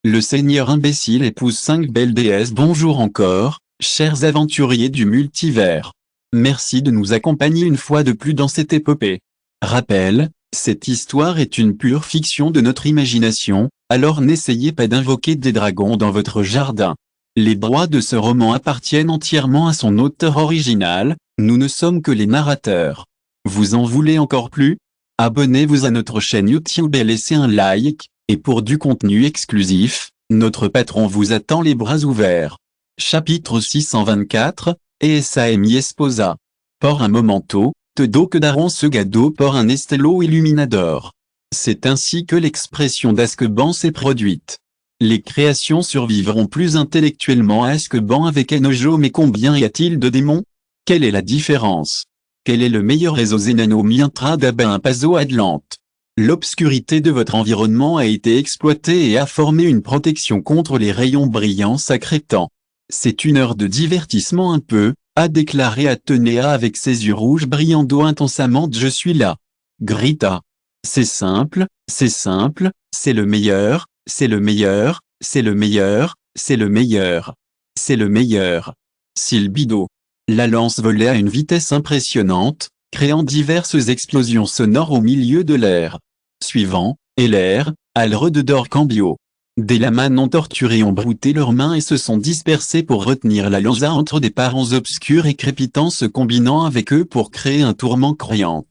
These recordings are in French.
Le seigneur imbécile épouse 5 belles déesses. Bonjour encore, chers aventuriers du multivers. Merci de nous accompagner une fois de plus dans cette épopée. Rappel, cette histoire est une pure fiction de notre imagination, alors n'essayez pas d'invoquer des dragons dans votre jardin. Les droits de ce roman appartiennent entièrement à son auteur original, nous ne sommes que les narrateurs. Vous en voulez encore plus? Abonnez-vous à notre chaîne YouTube et laissez un like. Et pour du contenu exclusif, notre patron vous attend les bras ouverts. Chapitre 624, Esa mi esposa. Por un momento, todo quedaron segado por un estelo iluminador. C'est ainsi que l'expression d'Azkaban s'est produite. Les créations survivront plus intellectuellement à Azkaban avec Enojo, mais combien y a-t-il de démons? Quelle est la différence? Quel est le meilleur réseau Zenano mientra d'aba un paso adelante? L'obscurité de votre environnement a été exploitée et a formé une protection contre les rayons brillants s'accrétant. C'est une heure de divertissement un peu, a déclaré Athéna avec ses yeux rouges brillant intensément. Je suis là. Grita. C'est simple, c'est le meilleur, c'est le meilleur, c'est le meilleur, c'est le meilleur. C'est le meilleur. Silbido. La lance volait à une vitesse impressionnante, créant diverses explosions sonores au milieu de l'air. Suivant, et l'air, Alre de Dorcambio. Des lamanes ont torturé ont brouté leurs mains et se sont dispersés pour retenir la lance entre des parents obscurs et crépitants se combinant avec eux pour créer un tourment croyant.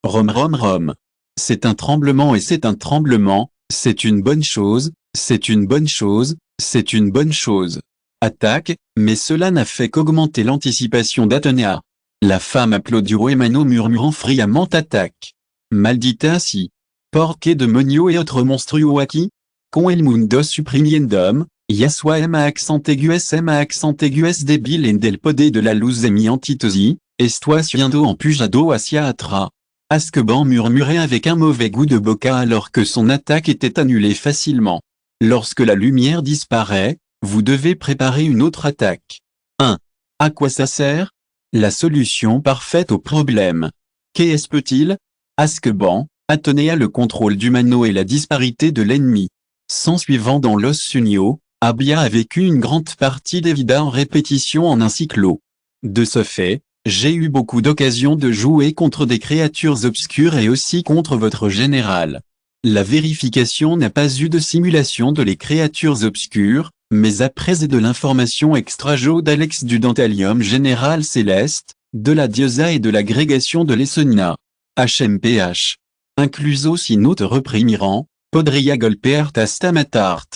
Rom rom rom. C'est un tremblement et c'est un tremblement, c'est une bonne chose, c'est une bonne chose, c'est une bonne chose. Attaque, mais cela n'a fait qu'augmenter l'anticipation d'Athéna. La femme applaudit Emano murmurant friandement attaque. Maldita si. Porque demonio et autres monstruoaki? Con el mundo suprimiendum, yasua m accent aigues débile en del poder de la luz de mi antitosi, estoy siendo empujado hacia atrás. Azkaban murmurait avec un mauvais goût de boca alors que son attaque était annulée facilement. Lorsque la lumière disparaît, vous devez préparer une autre attaque. 1. À quoi ça sert? La solution parfaite au problème. Qu'est-ce peut-il? Azkaban, Athéna le contrôle du mano et la disparité de l'ennemi. S'ensuivant dans l'os Sunio, Abia a vécu une grande partie des vidas en répétition en un cyclo. De ce fait, j'ai eu beaucoup d'occasions de jouer contre des créatures obscures et aussi contre votre général. La vérification n'a pas eu de simulation de les créatures obscures, mais après et de l'information extra-jo d'Alex du Dentalium général céleste, de la diosa et de l'agrégation de l'Essona. HMPH. Incluso si no te reprimirant, podria golpear hasta matart.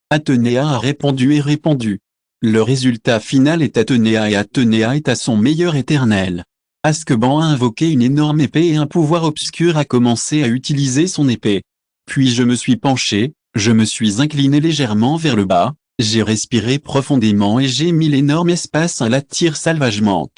Athéna a répondu et répondu. Le résultat final est Athéna et Athéna est à son meilleur éternel. Azkaban a invoqué une énorme épée et un pouvoir obscur a commencé à utiliser son épée. Puis je me suis penché, je me suis incliné légèrement vers le bas, j'ai respiré profondément et j'ai mis l'énorme espace à la tire salvagement.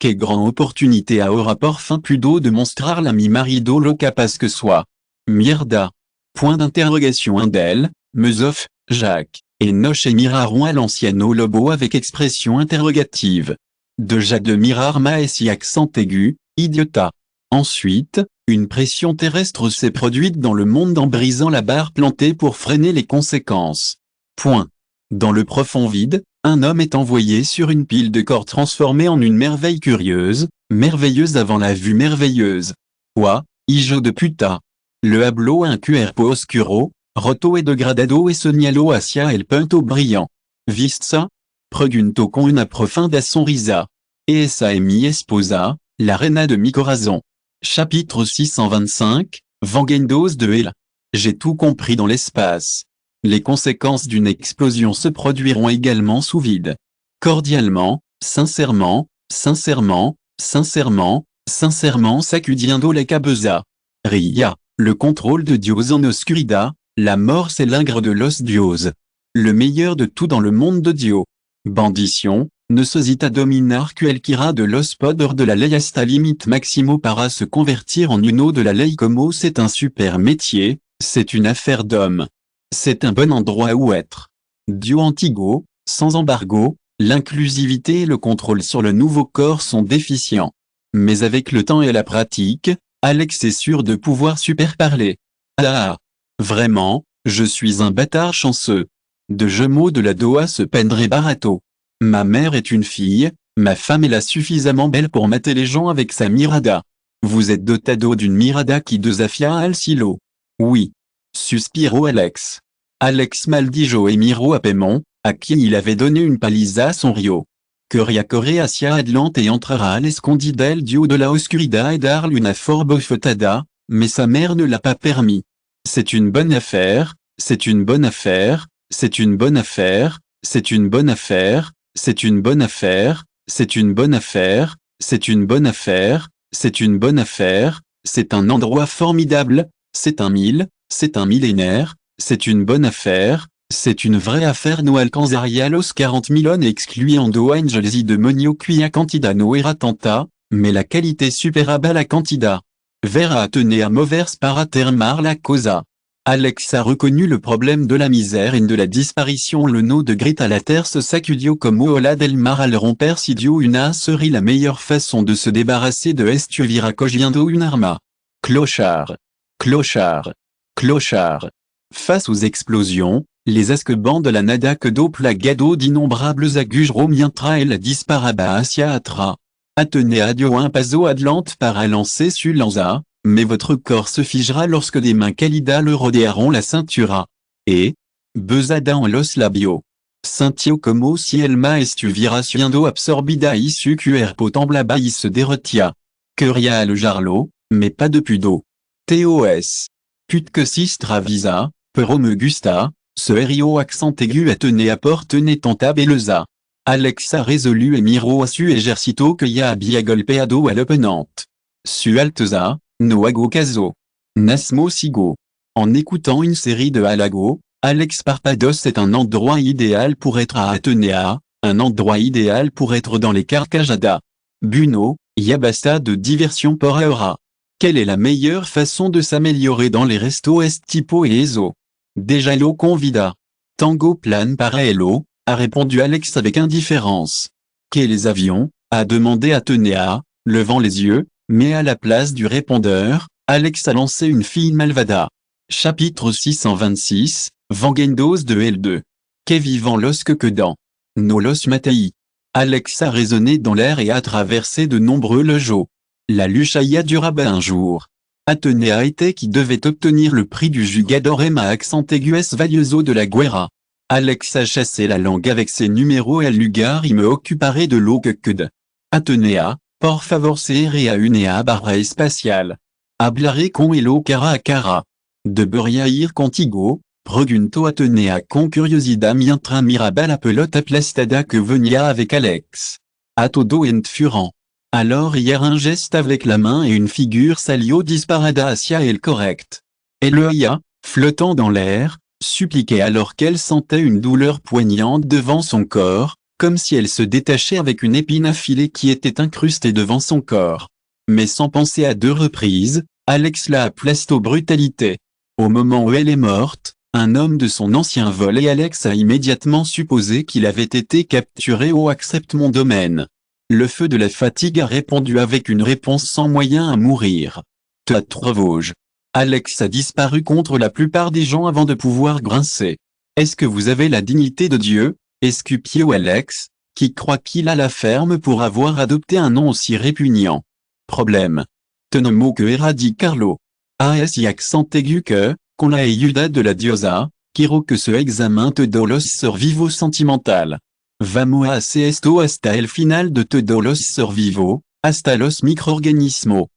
Quelle grande opportunité a au rapport fin pudo de mostrar la mi marido lo capaz que soit. Mierda. Point d'interrogation Indel, Mezof, Jacques, et Noche miraron à l'anciano lobo avec expression interrogative. De Jacques de Mirarma et si accent aigu, idiota. Ensuite, une pression terrestre s'est produite dans le monde en brisant la barre plantée pour freiner les conséquences. Point. Dans le profond vide, un homme est envoyé sur une pile de corps transformée en une merveille curieuse, merveilleuse avant la vue merveilleuse. Quoi, hijo de puta. Le hablo un cuerpo oscuro, roto et degradado et sognalo hacia el punto brillant. Vista? Pregunto con una profunda sonrisa. Esa es mi esposa, la reina de mi corazón. Chapitre 625, Vangendos de Hela. J'ai tout compris dans l'espace. Les conséquences d'une explosion se produiront également sous vide. Cordialement, sincèrement, sincèrement, sincèrement, sincèrement sacudiendo la cabeza. Ria, le contrôle de Dios en oscuridad, la mort c'est l'ingre de los dios. Le meilleur de tout dans le monde de Dio. Bandition, necesita dominar cualquiera de los poder de la ley hasta limite maximo para se convertir en uno de la ley como c'est un super métier, c'est une affaire d'homme. C'est un bon endroit où être. Dio Antigo, sans embargo, l'inclusivité et le contrôle sur le nouveau corps sont déficients. Mais avec le temps et la pratique, Alex est sûr de pouvoir super parler. Ah, vraiment, je suis un bâtard chanceux. De Gemot de la Doa se peindrait barato. Ma mère est une fille, ma femme est là suffisamment belle pour mater les gens avec sa Mirada. Vous êtes dotado d'une Mirada qui desafia al silo. Oui. Suspiro Alex. Alex maldijo et miro a Pémon, à qui il avait donné une paliza à son rio. Que riacore hacia adelante et entrara l'escondida el dio de la oscuridad et darle una forbofetada, mais sa mère ne l'a pas permis. C'est une bonne affaire, c'est une bonne affaire, c'est une bonne affaire, c'est une bonne affaire, c'est une bonne affaire, c'est une bonne affaire, c'est une bonne affaire, c'est une bonne affaire, c'est un endroit formidable, c'est un mille, c'est un millénaire, c'est une bonne affaire, c'est une vraie affaire no alcanzaria los 40 millones excluendo angels y demonio quia cantidad no era tanta, mais la qualité superaba la cantidad. Vera atenea movers para termar la cosa. Alex a reconnu le problème de la misère et de la disparition. Le nom de Greta la terre se sacudió como ola del mar al romper sidio una serait la meilleure façon de se débarrasser de estuvira cogiendo une arma. Clochard. Clochard. Clochard. Face aux explosions, les asquebans de la nada que do plagado d'innombrables aguges romientra et la disparaba hacia atra. Atenea dio un paso adelante para lancer su lanza, mais votre corps se figera lorsque des mains cálidas le rodearont la ceintura. Et, besada en los labios. Sintio como si el ma estuviera siendo absorbida y su cuerpo temblaba y se derretia. Queria le jarlo, mais pas de pudo. TOS. Pute que si stravisa, pero me gusta, ce rio accent aigu Atenea portene tanta belleza. Alex a résolu et miro a su ejercito que ya había golpeado al oponente. Su alteza, no hago caso. Nasmo sigo. En écoutant une série de halagos, Alex Parpados est un endroit idéal pour être à Atenea, un endroit idéal pour être dans les carcajadas. Buno, ya basta de diversion por ahora. Quelle est la meilleure façon de s'améliorer dans les restos est tipo et eso? Déjà lo convida. Tango plan para elo, a répondu Alex avec indifférence. Qu'est les avions, a demandé Atenea, levant les yeux, mais à la place du répondeur, Alex a lancé une fille malvada. Chapitre 626, Vangendos de L2. Qu'est vivant los que dans. No los matai. Alex a résonné dans l'air et a traversé de nombreux lojos. La luchailla duraba un jour. Atenea était qui devait obtenir le prix du jugador Emma accent aigu es valioso de la guerra. Alex a chassé la langue avec ses numéros et lugar y me occuparé de l'eau que de. Atenea, por favor serea unea barra espacial. Hablaré con elo cara a cara. Debería ir contigo, pregunto Atenea con curiosidad mientras miraba la pelota aplastada que venía avec Alex. A todo en furant. Alors hier un geste avec la main et une figure salio disparada hacia el correct. Eloia, flottant dans l'air, suppliquait alors qu'elle sentait une douleur poignante devant son corps, comme si elle se détachait avec une épine affilée qui était incrustée devant son corps. Mais sans penser à 2 reprises, Alex la aplasto brutalité. Au moment où elle est morte, un homme de son ancien vol et Alex a immédiatement supposé qu'il avait été capturé ou accepte mon domaine. Le feu de la fatigue a répondu avec une réponse sans moyen à mourir. Te atrovauge. Alex a disparu contre la plupart des gens avant de pouvoir grincer. Est-ce que vous avez la dignité de Dieu, Escupio Alex, qui croit qu'il a la ferme pour avoir adopté un nom aussi répugnant? Problème. Tenomo que eradicarlo. AS y accent aigu que, con la ayuda de la diosa, quiero que se examen todos los ser vivo sentimental. Vamos a hacer esto hasta el final de todos los ser vivo, hasta los microorganismos.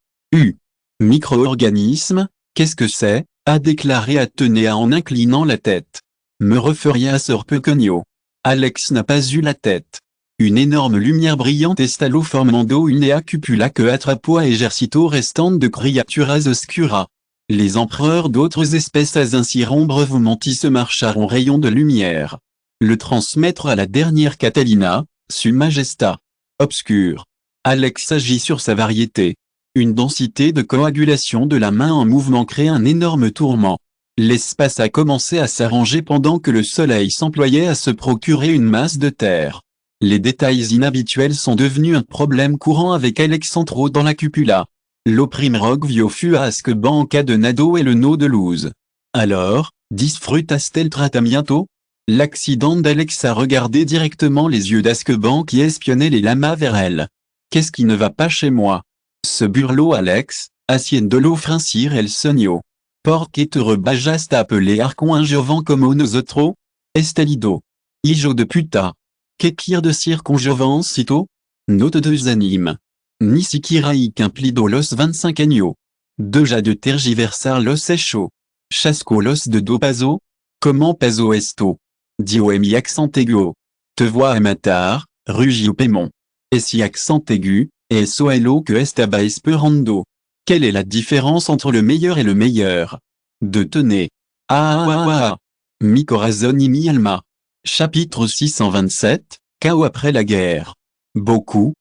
Micro-organisme, qu'est-ce que c'est, a déclaré Atenea en inclinant la tête. Me refería sur pequeño. Alex n'a pas eu la tête. Une énorme lumière brillante estalo formando une cupula que atrapó a ejercito restante de criaturas oscura. Les empereurs d'autres espèces ainsi brevementis se marcharont rayon de lumière. Le transmettre à la dernière Catalina, su majesta. Obscur. Alex agit sur sa variété. Une densité de coagulation de la main en mouvement crée un énorme tourment. L'espace a commencé à s'arranger pendant que le soleil s'employait à se procurer une masse de terre. Les détails inhabituels sont devenus un problème courant avec Alexandro dans la cupula. L'opprimrog vio fuasque banca de nado et le no de luz. Alors, disfrutaste el tratamiento? L'accident d'Alex a regardé directement les yeux d'Azkaban qui espionnaient les lamas vers elle. Qu'est-ce qui ne va pas chez moi? Ce burlot Alex, haciendolo frincir el sogno. Porque te rebajaste appelé arcon injovant como nosotros? Estelido. Hijo de puta. Que quiere decir conjovencito? Note de anime. Ni siquiera y cumplido los 25 años. Deja de tergiversar los hechos. Chasco los de do paso? Comment paso esto? Dio mi accent aigu. Te vois à matar, rugit au pémon. Et si accent aigu, et so hello que estaba esperando. Quelle est la différence entre le meilleur et le meilleur? De tenez. Ah. Mi corazón y mi alma. Chapitre 627, Chaos après la guerre. Beaucoup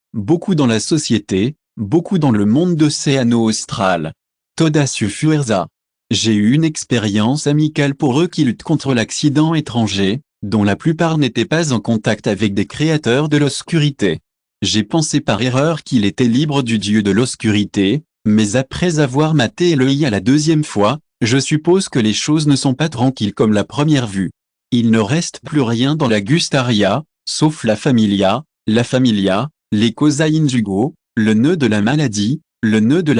dans la société, beaucoup dans le monde d'Océano-Austral. Toda su fuerza. J'ai eu une expérience amicale pour eux qui luttent contre l'accident étranger, dont la plupart n'étaient pas en contact avec des créateurs de l'obscurité. J'ai pensé par erreur qu'il était libre du dieu de l'obscurité, mais après avoir maté Eloï à la deuxième fois, je suppose que les choses ne sont pas tranquilles comme la première vue. Il ne reste plus rien dans la Gustaria, sauf la familia, les causa injugo, le nœud de la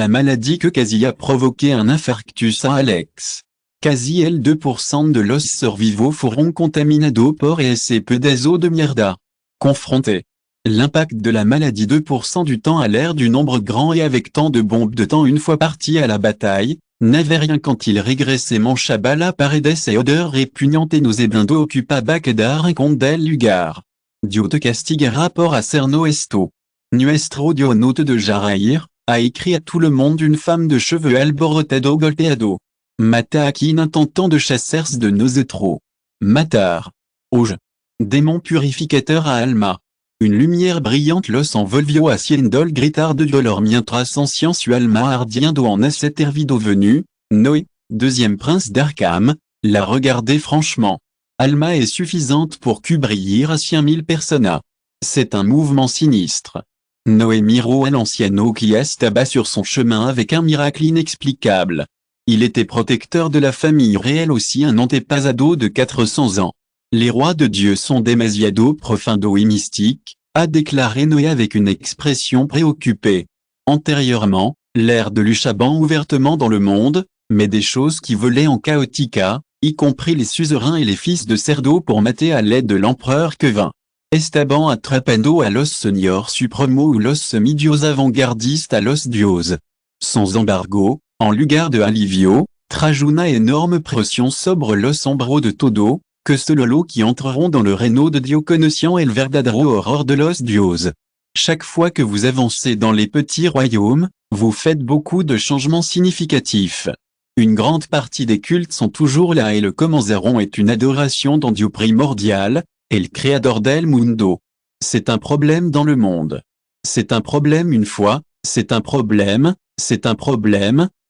maladie que quasi a provoqué un infarctus à Alex. Quasi el 2% de los survivos fueron contaminados por ese pedazo de mierda. Confronté. L'impact de la maladie 2% du temps à l'ère du nombre grand et avec tant de bombes de temps une fois parti à la bataille, n'avait rien quand il régressait Manchabala paredes et odeur répugnante et nausébundo occupaba quedar con del lugar. Dio te castigue rapport à Cerno Esto. Nuestro Dio note de Jaraïr, a écrit à tout le monde une femme de cheveux alborotado golpeado. Mata a qui intentant de chassers de nosotros. Matar. Auge. Démon purificateur à Alma. Une lumière brillante los envolvió haciendol gritar de dolor mientras ancien su alma ardiendo en cet hervido venu, Noé, deuxième prince d'Arkham, la regardait franchement. Alma est suffisante pour cubrir à 5000 personas. C'est un mouvement sinistre. Noé miro à l'anciano qui estaba sur son chemin avec un miracle inexplicable. Il était protecteur de la famille réelle aussi un antépasado de 400 ans. Les rois de Dieu sont demasiado profundo et mystiques, a déclaré Noé avec une expression préoccupée. Antérieurement, l'ère de Luchaban ouvertement dans le monde, mais des choses qui volaient en chaotica, y compris les suzerains et les fils de Cerdo pour mater à l'aide de l'empereur Kevin. Estaban atrapando a los señor supremo ou los semidios avant-gardistes a los dios. Sans embargo, en lugar de alivio, trajuna énorme pression sobre los hombros de todo, que ce lolo qui entreront dans le reino de Dio connaissant el verdadero horror de los dios. Chaque fois que vous avancez dans les petits royaumes, vous faites beaucoup de changements significatifs. Une grande partie des cultes sont toujours là et le comenzaron est une adoration dans Dio primordial, el creador del mundo. C'est un problème dans le monde. C'est un problème une fois, c'est un problème,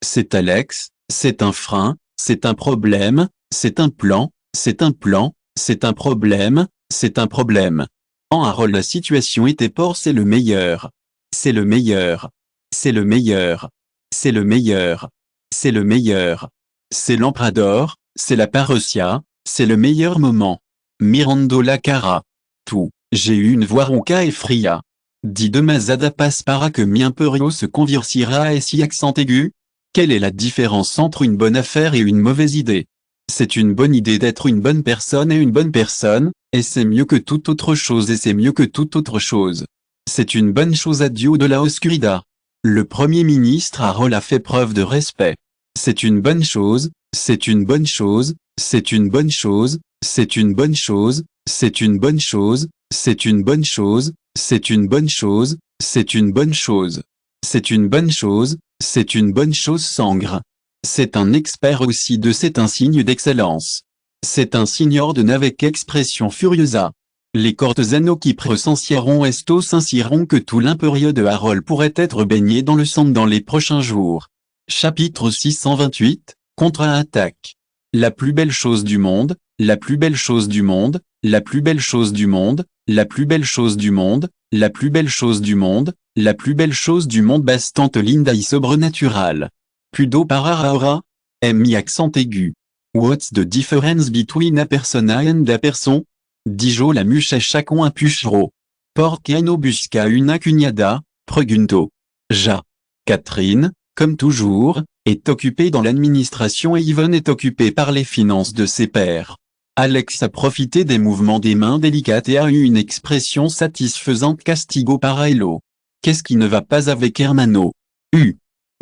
c'est Alex, c'est un frein, c'est un problème, c'est un plan, c'est un plan, c'est un problème, c'est un problème. En Harold la situation était pour c'est le meilleur. C'est le meilleur. C'est le meilleur. C'est le meilleur. C'est le meilleur. C'est l'Emprador, c'est la Parousia, c'est le meilleur moment. Mirando la cara. Tout, j'ai eu une voix ronca et fria. Dit de Mazada passe para que mi imperio se convirtira et si accent aigu. Quelle est la différence entre une bonne affaire et une mauvaise idée? C'est une bonne idée d'être une bonne personne et une bonne personne, et c'est mieux que toute autre chose et c'est mieux que toute autre chose. C'est une bonne chose à Dio de la Oscuridad. Le Premier ministre Harold a fait preuve de respect. C'est une bonne chose, c'est une bonne chose, c'est une bonne chose, c'est une bonne chose, c'est une bonne chose, c'est une bonne chose, c'est une bonne chose, c'est une bonne chose. C'est une bonne chose, c'est une bonne chose sangre. C'est un expert aussi de c'est un signe d'excellence. C'est un signor de n'avec expression furiosa. Les cortesanos qui presensieront esto s'insiront que tout l'imperio de Harold pourrait être baigné dans le sang dans les prochains jours. Chapitre 628, Contre-attaque. La plus belle chose du monde, la plus belle chose du monde, la plus belle chose du monde, la plus belle chose du monde, la plus belle chose du monde, la plus belle chose du monde bastante linda y sobrenatural. Pudo pararaora, mi accent aigu. What's the difference between a persona and a person? Dijo la muche à chacun un puchero. Porque no busca una cuñada, pregunto. Ja. Catherine, comme toujours, est occupée dans l'administration et Yvonne est occupée par les finances de ses pairs. Alex a profité des mouvements des mains délicates et a eu une expression satisfaisante castigo para Hello. Qu'est-ce qui ne va pas avec Hermano?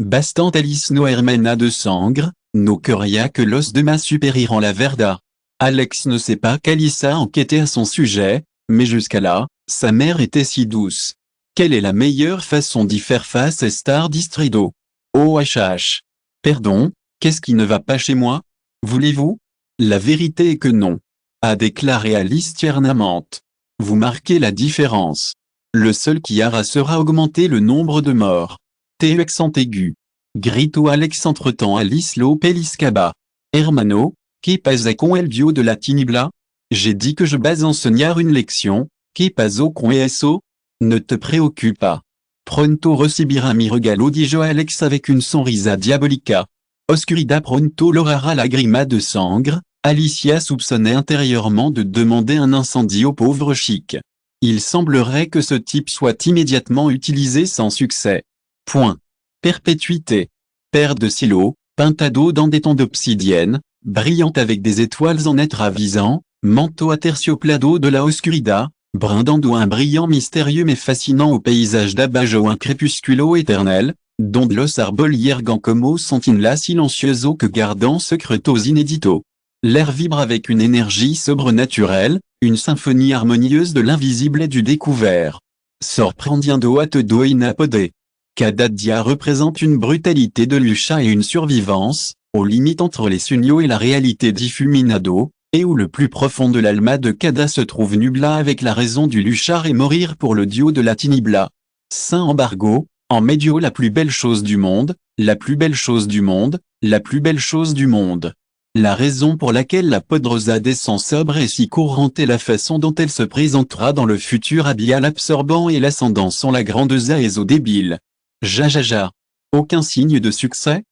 Bastant Alice no hermana de sangre, no quería que los demás supérieran la verdad. Alex ne sait pas qu'Alice a enquêté à son sujet, mais jusqu'à là, sa mère était si douce. Quelle est la meilleure façon d'y faire face à Star Distrido? OHH. Pardon, qu'est-ce qui ne va pas chez moi? Voulez-vous? La vérité est que non. A déclaré Alice tiernament. Vous marquez la différence. Le seul qui sera augmenter le nombre de morts. TE accent aigu. Grito Alex entre-temps Alice lo peliscaba. Hermano, que pasa con el dio de la tinibla? J'ai dit que je base enseigner une lection, que paso con eso? Ne te préoccupe pas. Pronto recibirá mi regalo dijo Alex avec une sonrisa diabolica. Oscurida pronto lorara lagrima de sangre, Alicia soupçonnait intérieurement de demander un incendie au pauvre chic. Il semblerait que ce type soit immédiatement utilisé sans succès. Point. Perpétuité. Paire de silos, pintado dans des tons d'obsidienne, brillante avec des étoiles en être avisant, manteau aterciopelado de la oscurida, brindando un brillant mystérieux mais fascinant au paysage d'abajo un crépusculo éternel, dont los arboliers como sentinela silencioso que gardant secretos inédito. L'air vibre avec une énergie sobre naturelle, une symphonie harmonieuse de l'invisible et du découvert. Sorprendiendo a todo inapodé. Cada dia représente une brutalité de lucha et une survivance, aux limites entre les sueños et la réalité difuminado, et où le plus profond de l'alma de Cada se trouve nubla avec la raison du luchar et mourir pour le dio de la tinibla. Saint embargo, en medio la plus belle chose du monde, la plus belle chose du monde, la plus belle chose du monde. La raison pour laquelle la Poderosa descend sobre et si courante est la façon dont elle se présentera dans le futur abyal absorbant et l'ascendant sont la grande zaeso débile. Ja. Aucun signe de succès?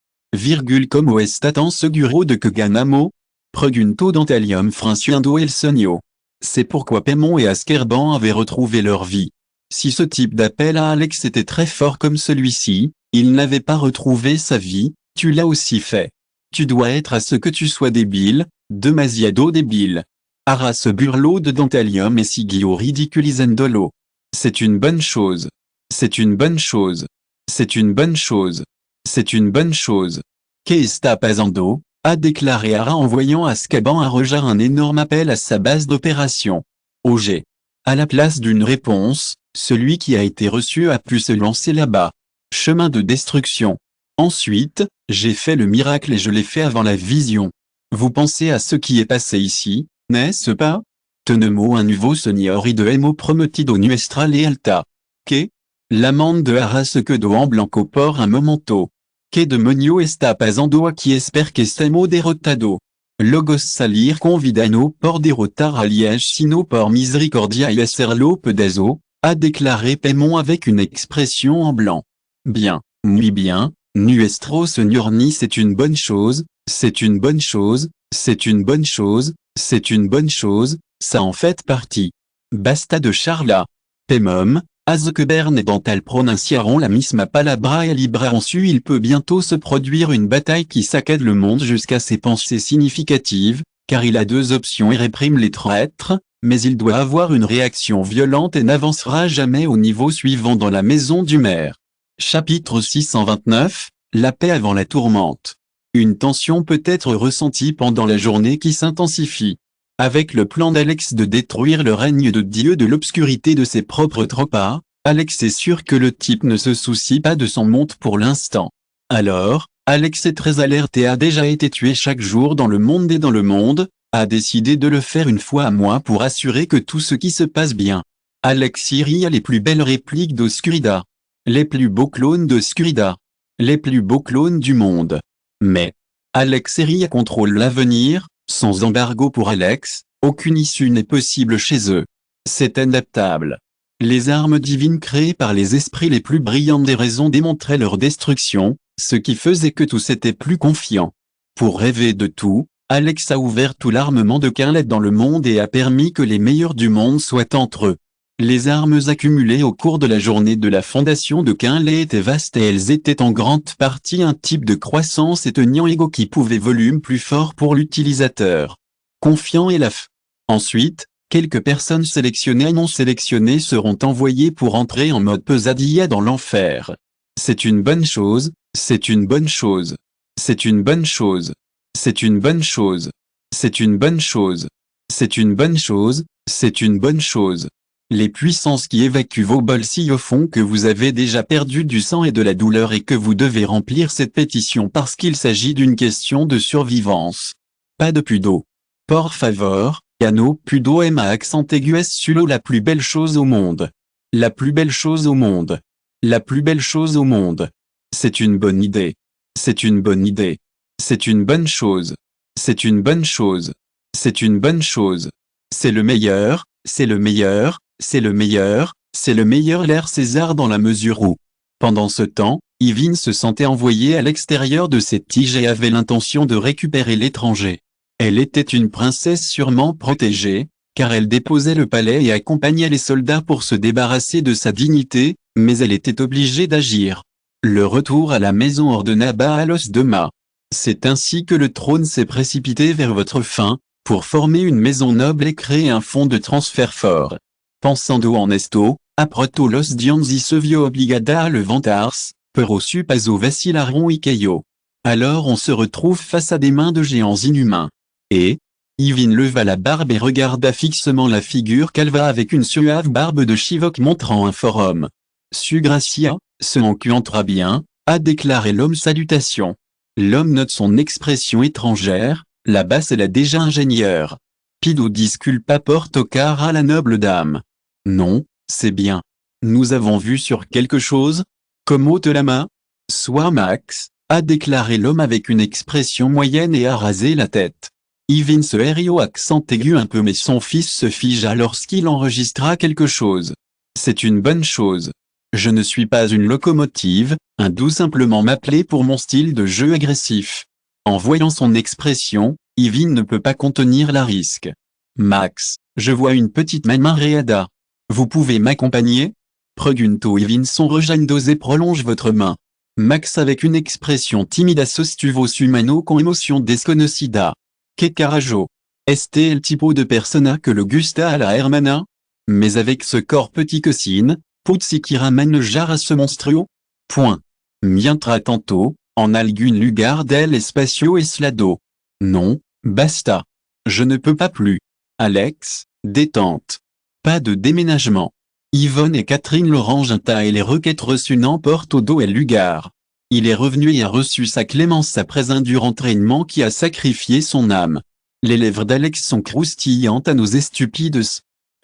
Como está tan seguro de que ganamo? Pregunto dentalium franciando el sueño. C'est pourquoi Paimon et Askerban avaient retrouvé leur vie. Si ce type d'appel à Alex était très fort comme celui-ci, il n'avait pas retrouvé sa vie, tu l'as aussi fait. Tu dois être à ce que tu sois débile, demasiado débile. Arras burlo de dentalium et siguio ridiculizandolo. C'est une bonne chose. C'est une bonne chose. C'est une bonne chose. C'est une bonne chose. Que está pasando? A déclaré Ara en voyant Azkaban à Rojar un énorme appel à sa base d'opération. OG. À la place d'une réponse, celui qui a été reçu a pu se lancer là-bas. Chemin de destruction. Ensuite, j'ai fait le miracle et je l'ai fait avant la vision. Vous pensez à ce qui est passé ici, n'est-ce pas? Tenemos un nouveau senior y de hemo prometido nuestra lealtad. Que? L'amende de Ara se quedó en blanco por un momento. Que demonio está pasando aquí espero que estemos derrotado. Logos salir convidano por derrotar a Liège sino por misericordia y hacerlo pedazo, a déclaré Paimon avec une expression en blanc. Bien, muy bien, nuestro señor ni c'est une bonne chose, c'est une bonne chose, c'est une bonne chose, c'est une bonne chose, ça en fait partie. Basta de charla. Paimon, Azekebern et Dental prononciaron la misma palabra et libraron su il peut bientôt se produire une bataille qui saccade le monde jusqu'à ses pensées significatives, car il a deux options et réprime les traîtres, mais il doit avoir une réaction violente et n'avancera jamais au niveau suivant dans la maison du maire. Chapitre 629, la paix avant la tourmente. Une tension peut être ressentie pendant la journée qui s'intensifie. Avec le plan d'Alex de détruire le règne de Dieu de l'obscurité de ses propres tropas, Alex est sûr que le type ne se soucie pas de son monde pour l'instant. Alors, Alex est très alerte et a déjà été tué chaque jour dans le monde et dans le monde, a décidé de le faire une fois à moi pour assurer que tout ce qui se passe bien. Alex Siri a les plus belles répliques d'Oscurida. Les plus beaux clones d'Oscurida. Les plus beaux clones du monde. Mais, Alex Siri contrôle l'avenir. Sans embargo pour Alex, aucune issue n'est possible chez eux. C'est inadaptable. Les armes divines créées par les esprits les plus brillants des raisons démontraient leur destruction, ce qui faisait que tous étaient plus confiants. Pour rêver de tout, Alex a ouvert tout l'armement de Quinlet dans le monde et a permis que les meilleurs du monde soient entre eux. Les armes accumulées au cours de la journée de la fondation de Quinlet étaient vastes et elles étaient en grande partie un type de croissance et tenant ego qui pouvait volume plus fort pour l'utilisateur. Confiant et laf. Ensuite, quelques personnes sélectionnées et non sélectionnées seront envoyées pour entrer en mode pesadilla dans l'enfer. C'est une bonne chose, c'est une bonne chose. C'est une bonne chose. C'est une bonne chose. C'est une bonne chose. C'est une bonne chose, c'est une bonne chose. Les puissances qui évacuent vos bolsilles font que vous avez déjà perdu du sang et de la douleur et que vous devez remplir cette pétition parce qu'il s'agit d'une question de survivance. Pas de pudo. Por favor, no pudo ma accent aigu es sulo la plus belle chose au monde. La plus belle chose au monde. La plus belle chose au monde. C'est une bonne idée. C'est une bonne idée. C'est une bonne chose. C'est une bonne chose. C'est une bonne chose. C'est le meilleur, c'est le meilleur, c'est le meilleur, c'est le meilleur l'air César dans la mesure où. Pendant ce temps, Yvine se sentait envoyée à l'extérieur de cette tige et avait l'intention de récupérer l'étranger. Elle était une princesse sûrement protégée, car elle déposait le palais et accompagnait les soldats pour se débarrasser de sa dignité, mais elle était obligée d'agir. Le retour à la maison ordonna Baalos de Ma. C'est ainsi que le trône s'est précipité vers votre fin, pour former une maison noble et créer un fonds de transfert fort. Pensando en esto, aproto los dianzi se vio obligada a levantars, pero su paso vacilaron y cayó. Alors on se retrouve face à des mains de géants inhumains. Et Yvine leva la barbe et regarda fixement la figure calva avec une suave barbe de Chivok montrant un forum. Su Gracia, ce en qui entra bien, a déclaré l'homme salutation. L'homme note son expression étrangère, là-bas c'est la déjà ingénieur. Pido disculpa porte car à la noble dame. Non, c'est bien. Nous avons vu sur quelque chose? Como te la main? Soit Max, a déclaré l'homme avec une expression moyenne et a rasé la tête. Yvine se rit au accent aigu un peu mais son fils se figea lorsqu'il enregistra quelque chose. C'est une bonne chose. Je ne suis pas une locomotive, un doux simplement m'appeler pour mon style de jeu agressif. En voyant son expression, Yvine ne peut pas contenir la risque. Max, je vois une petite main réada. Vous pouvez m'accompagner? Pregunto Yvine son rejoignendo et prolonge votre main. Max avec une expression timide sostuvo su mano con émotion desconocida. Que carajo. Este el tipo de persona que le gusta a la hermana? Mais avec ce corps petit cocine, Putzi qui ramène jar à ce monstruo? Point. Mientra tanto, en algun lugar del espacio eslado. Non, basta. Je ne peux pas plus. Alex, détente. Pas de déménagement. Yvonne et Catherine Laurent-Ginta et les requêtes reçues n'emportent au dos et lugar. Il est revenu et a reçu sa clémence après un dur entraînement qui a sacrifié son âme. Les lèvres d'Alex sont croustillantes à nos stupides.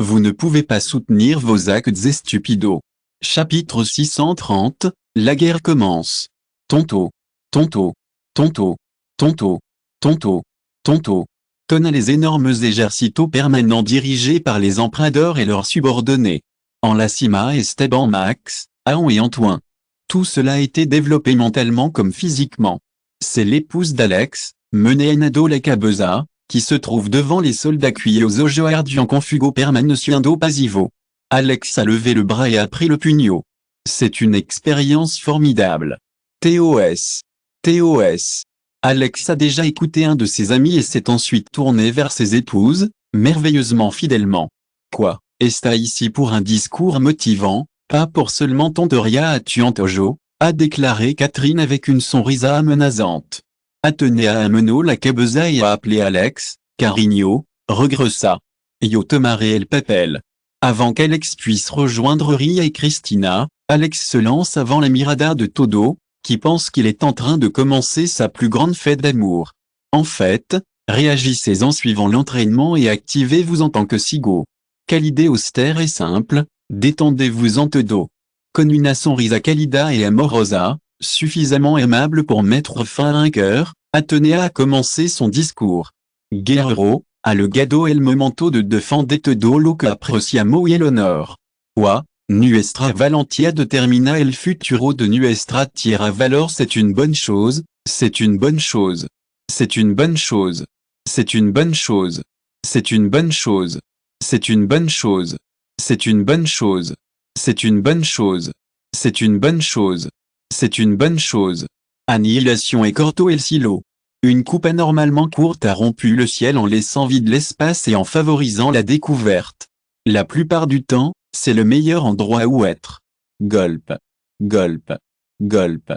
Vous ne pouvez pas soutenir vos actes stupidos. Chapitre 630, la guerre commence. Tonto. Tonto. Tonto. Tonto. Tonto. Tonto. Tonna les énormes exercitos permanents dirigés par les emperadors et leurs subordonnés. En Lassima Esteban Max, Aon et Antoine. Tout cela a été développé mentalement comme physiquement. C'est l'épouse d'Alex, Meneanado la Cabeza, qui se trouve devant les soldats cuits aux ojo ardian confugo permaneciendo pasivo. Alex a levé le bras et a pris le pugno. C'est une expérience formidable. TOS. TOS. Alex a déjà écouté un de ses amis et s'est ensuite tourné vers ses épouses, merveilleusement fidèlement. Quoi, está ici pour un discours motivant, pas pour seulement tonteria à tuantojo, a déclaré Catherine avec une sonrisa menaçante. Atenea amenó la cabeza et a appelé Alex, Carigno, regressa. Yo tomaré el papel. Avant qu'Alex puisse rejoindre Ria et Christina, Alex se lance avant la mirada de Todo, qui pense qu'il est en train de commencer sa plus grande fête d'amour. En fait, réagissez en suivant l'entraînement et activez-vous en tant que Sigo. Quelle idée austère et simple, détendez-vous en Todo. Con una sonrisa cálida et amorosa, suffisamment aimable pour mettre fin à un cœur, Atenea a commencé son discours. Guerrero, a le gado el momento de defender todo lo que apreciamos y el honor. Oa, nuestra valentia determina el futuro de nuestra tierra valor c'est une bonne chose, c'est une bonne chose. C'est une bonne chose. C'est une bonne chose. C'est une bonne chose. C'est une bonne chose. C'est une bonne chose. C'est une bonne chose. C'est une bonne chose. C'est une bonne chose. Annihilation et Corto El Silo. Une coupe anormalement courte a rompu le ciel en laissant vide l'espace et en favorisant la découverte. La plupart du temps, c'est le meilleur endroit où être. Golpe. Golpe. Golpe.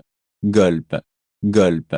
Golpe. Golpe.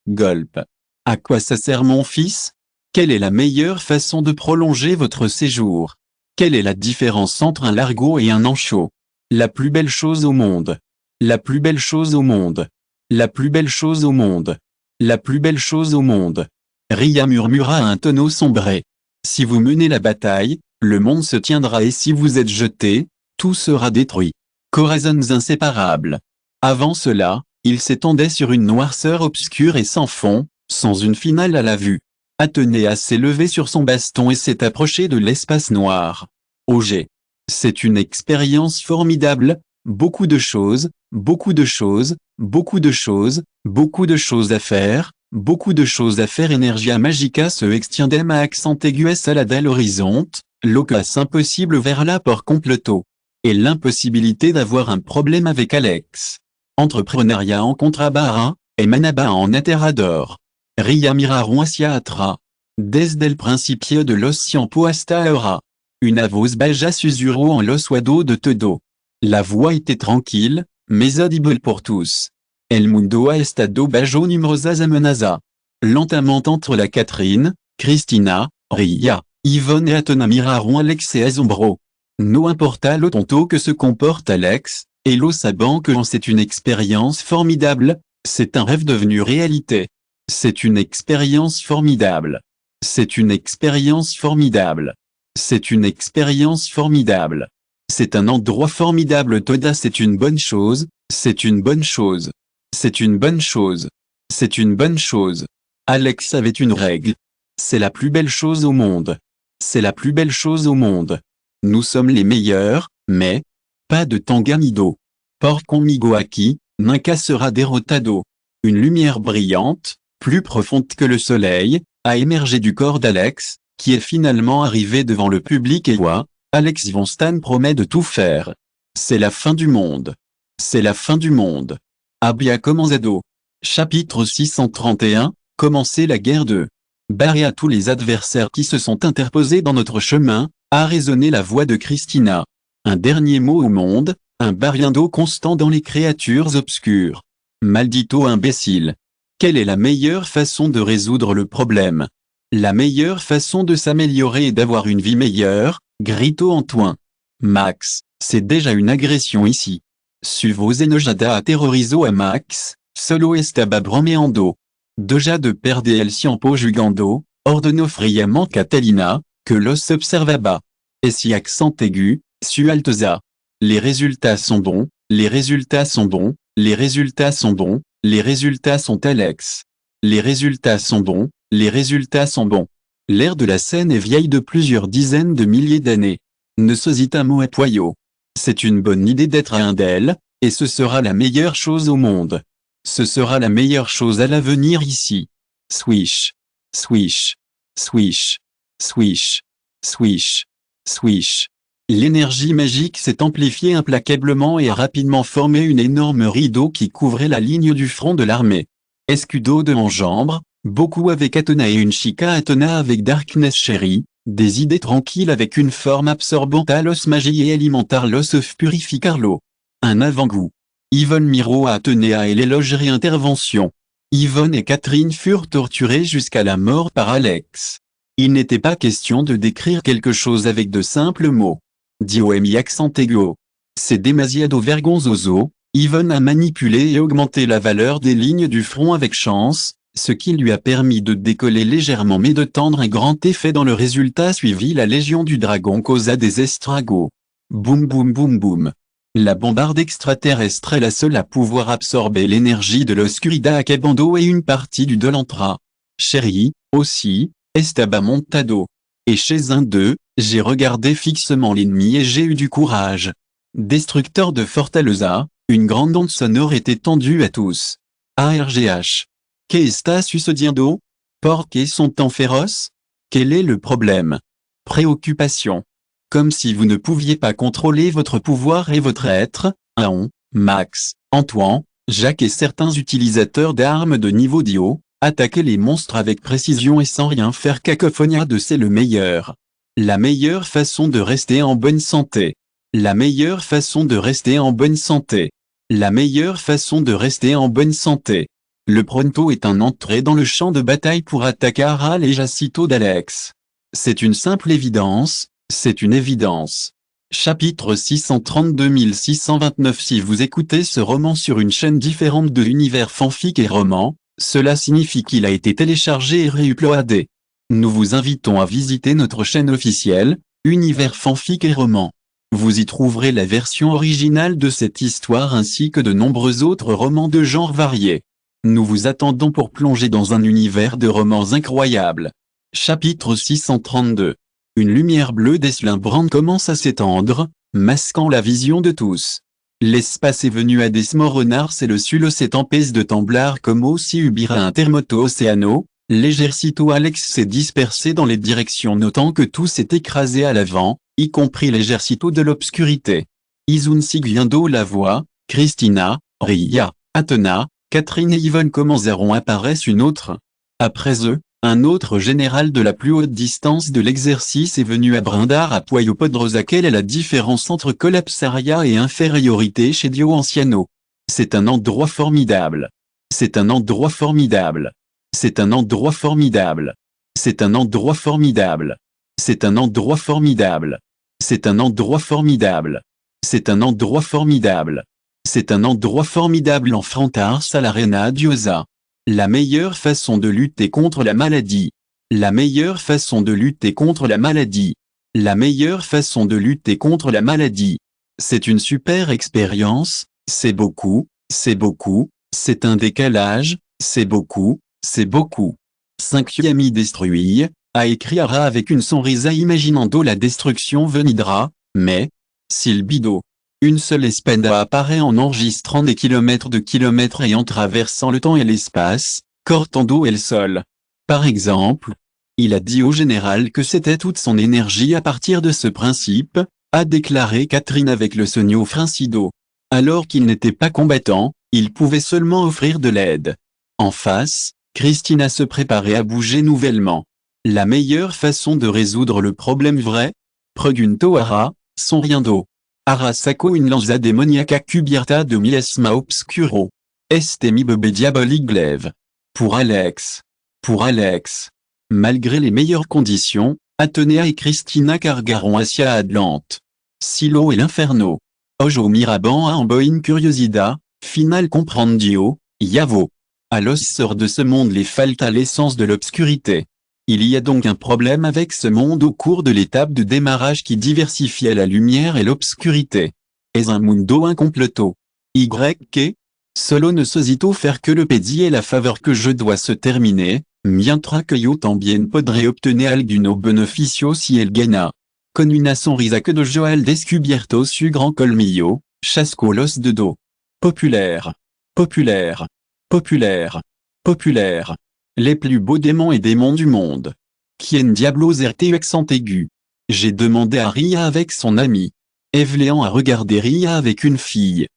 Golpe. À quoi ça sert mon fils? Quelle est la meilleure façon de prolonger votre séjour? Quelle est la différence entre un largo et un ancho? La plus belle chose au monde. La plus belle chose au monde. La plus belle chose au monde. La plus belle chose au monde. Ria murmura à un tonneau sombré. Si vous menez la bataille, le monde se tiendra et si vous êtes jeté, tout sera détruit. Corazons inséparables. Avant cela, il s'étendait sur une noirceur obscure et sans fond, sans une finale à la vue. Athénéa s'est levé sur son baston et s'est approché de l'espace noir. OG. C'est une expérience formidable, beaucoup de choses, beaucoup de choses, beaucoup de choses, beaucoup de choses à faire, beaucoup de choses à faire. Energia magica se extiendem à accent aigu salada l'horizonte, locas impossible vers l'apport completo. Et l'impossibilité d'avoir un problème avec Alex. Entrepreneuriat en contrabarra, et manaba en aterrador. Ria mirarum atra. Desde el principio de los tiempos hasta ahora. Una voz baja susurró en los oídos de todo. La voix était tranquille, mais audible pour tous. El mundo ha estado bajo numerosas amenazas. Lentement entre la Catherine, Christina, Ria, Yvonne et Athéna miraron Alex et Asombro. No importa lo tonto que se comporte Alex, et lo sabant que c'est une expérience formidable, c'est un rêve devenu réalité. C'est une expérience formidable. C'est une expérience formidable. C'est une expérience formidable. C'est un endroit formidable. Toda c'est une bonne chose, c'est une bonne chose. C'est une bonne chose. C'est une bonne chose. Alex avait une règle. C'est la plus belle chose au monde. C'est la plus belle chose au monde. Nous sommes les meilleurs, mais pas de Tanganido. Por conmigo aquí, nunca sera derrotado. Une lumière brillante, plus profonde que le soleil, a émergé du corps d'Alex, qui est finalement arrivé devant le public et quoi, Alex von Stan promet de tout faire. C'est la fin du monde. C'est la fin du monde. Había comenzado. Chapitre 631, commencer la guerre de barrer à tous les adversaires qui se sont interposés dans notre chemin, a résonné la voix de Christina. Un dernier mot au monde, un barriendo constant dans les créatures obscures. Maldito imbécile. Quelle est la meilleure façon de résoudre le problème? La meilleure façon de s'améliorer et d'avoir une vie meilleure, grito Antoine. Max, c'est déjà une agression ici. Suvo enojada aterrorizó a Max, solo estaba bromeando. Deja de perde el tiempo jugando, ordonó fríamente Catalina, que los observaba. Et si accent aigu, su alteza. Les résultats sont bons, les résultats sont bons, les résultats sont bons, les résultats sont Alex. Les résultats sont bons, les résultats sont bons. L'aire de la scène est vieille de plusieurs dizaines de milliers d'années. Ne sositamo a poyo. C'est une bonne idée d'être un d'elles, et ce sera la meilleure chose au monde. Ce sera la meilleure chose à l'avenir ici. Swish. Swish. Swish. Swish. Swish. Swish. L'énergie magique s'est amplifiée implacablement et a rapidement formé une énorme rideau qui couvrait la ligne du front de l'armée. Escudo de enjambre, beaucoup avec Athéna et une chica Athéna avec Darkness Chérie, des idées tranquilles avec une forme absorbante à los magie et alimentar los of purificarlo. Un avant-goût. Yvonne Miro a Athéna et l'éloge réintervention. Yvonne et Catherine furent torturées jusqu'à la mort par Alex. Il n'était pas question de décrire quelque chose avec de simples mots. Dioemi accent aigu. C'est demasiado vergonzoso. Yvonne a manipulé et augmenté la valeur des lignes du front avec chance, ce qui lui a permis de décoller légèrement mais de tendre un grand effet. Dans le résultat suivi, la Légion du Dragon causa des estragos. Boum boum boum boum. La bombarde extraterrestre est la seule à pouvoir absorber l'énergie de l'Oscuridad Acabando et une partie du Dolantra. Chérie, aussi, estaba montado. Et chez un d'eux, j'ai regardé fixement l'ennemi et j'ai eu du courage. Destructeur de Fortaleza, une grande onde sonore est étendue à tous. ARGH. Que está sucediendo? Porqués sont-ils féroces? Quel est le problème? Préoccupation. Comme si vous ne pouviez pas contrôler votre pouvoir et votre être. Aon, Max, Antoine, Jacques et certains utilisateurs d'armes de niveau Dio, attaquer les monstres avec précision et sans rien faire cacophonia de c'est le meilleur. La meilleure façon de rester en bonne santé. La meilleure façon de rester en bonne santé. La meilleure façon de rester en bonne santé. Le pronto est un entrée dans le champ de bataille pour attaquer Aral et Jacito d'Alex. C'est une simple évidence, c'est une évidence. Chapitre 632-629. Si vous écoutez ce roman sur une chaîne différente de Univers Fanfic et Roman, cela signifie qu'il a été téléchargé et réuploadé. Nous vous invitons à visiter notre chaîne officielle, Univers Fanfic et Roman. Vous y trouverez la version originale de cette histoire ainsi que de nombreux autres romans de genres variés. Nous vous attendons pour plonger dans un univers de romans incroyables. Chapitre 632. Une lumière bleue décembrante commence à s'étendre, masquant la vision de tous. L'espace est venu à Desmoronars et le sulo s'est empêche de temblar comme aussi ubira un termoto océano. L'Ejercito Alex s'est dispersé dans les directions notant que tout s'est écrasé à l'avant, y compris l'Ejercito de l'obscurité. Izun Siguiendo la voix, Christina, Ria, Athena, Catherine et Yvonne commenceront apparaissent une autre. Après eux, un autre général de la plus haute distance de l'exercice est venu à Brindar à Puayopodrosa. Quelle est la différence entre collapsaria et infériorité chez Dio Anciano? C'est un endroit formidable. C'est un endroit formidable. C'est un endroit formidable. C'est un endroit formidable. C'est un endroit formidable. C'est un endroit formidable. C'est un endroit formidable. C'est un endroit formidable en Frantars à l'Arena Diosa. La meilleure façon de lutter contre la maladie. La meilleure façon de lutter contre la maladie. La meilleure façon de lutter contre la maladie. C'est une super expérience, c'est beaucoup, c'est beaucoup, c'est un décalage, c'est beaucoup, c'est beaucoup. 5 Yami détruire, a écrit Ara avec une sonrisa imaginando la destruction venidra, mais, Silbido. Une seule espenda apparaît en enregistrant des kilomètres de kilomètres et en traversant le temps et l'espace, cortando et le sol. Par exemple, il a dit au général que c'était toute son énergie à partir de ce principe, a déclaré Catherine avec le sonio Francido. Alors qu'il n'était pas combattant, il pouvait seulement offrir de l'aide. En face, Christina se préparait à bouger nouvellement. La meilleure façon de résoudre le problème vrai? Pregunto Ara, son rien d'eau. Arasako une lanza demoniaca cubierta de miasma obscuro. Estemi bebe diabolique glaive. Pour Alex. Pour Alex. Malgré les meilleures conditions, Athéna et Christina cargaront Asia Atlante. Silo et l'Inferno. Ojo Miraban a Amboin Curiosida, Final Comprendio, Yavo. À l'osseur de ce monde les falta l'essence de l'obscurité. Il y a donc un problème avec ce monde au cours de l'étape de démarrage qui diversifiait la lumière et l'obscurité. Es un mundo incompleto. Y. Solo ne sosito faire que le pédi et la faveur que je dois se terminer, mientras que yo también podré obtener alguno beneficio si el gana. Con una sonrisa que de Joel descubierto su grand colmillo, chasco los de dos. Populaire. Populaire. Populaire. Populaire. Les plus beaux démons et démons du monde. Quien diablos erte accent aigu. J'ai demandé à Ria avec son ami. Evléan a regardé Ria avec une fille.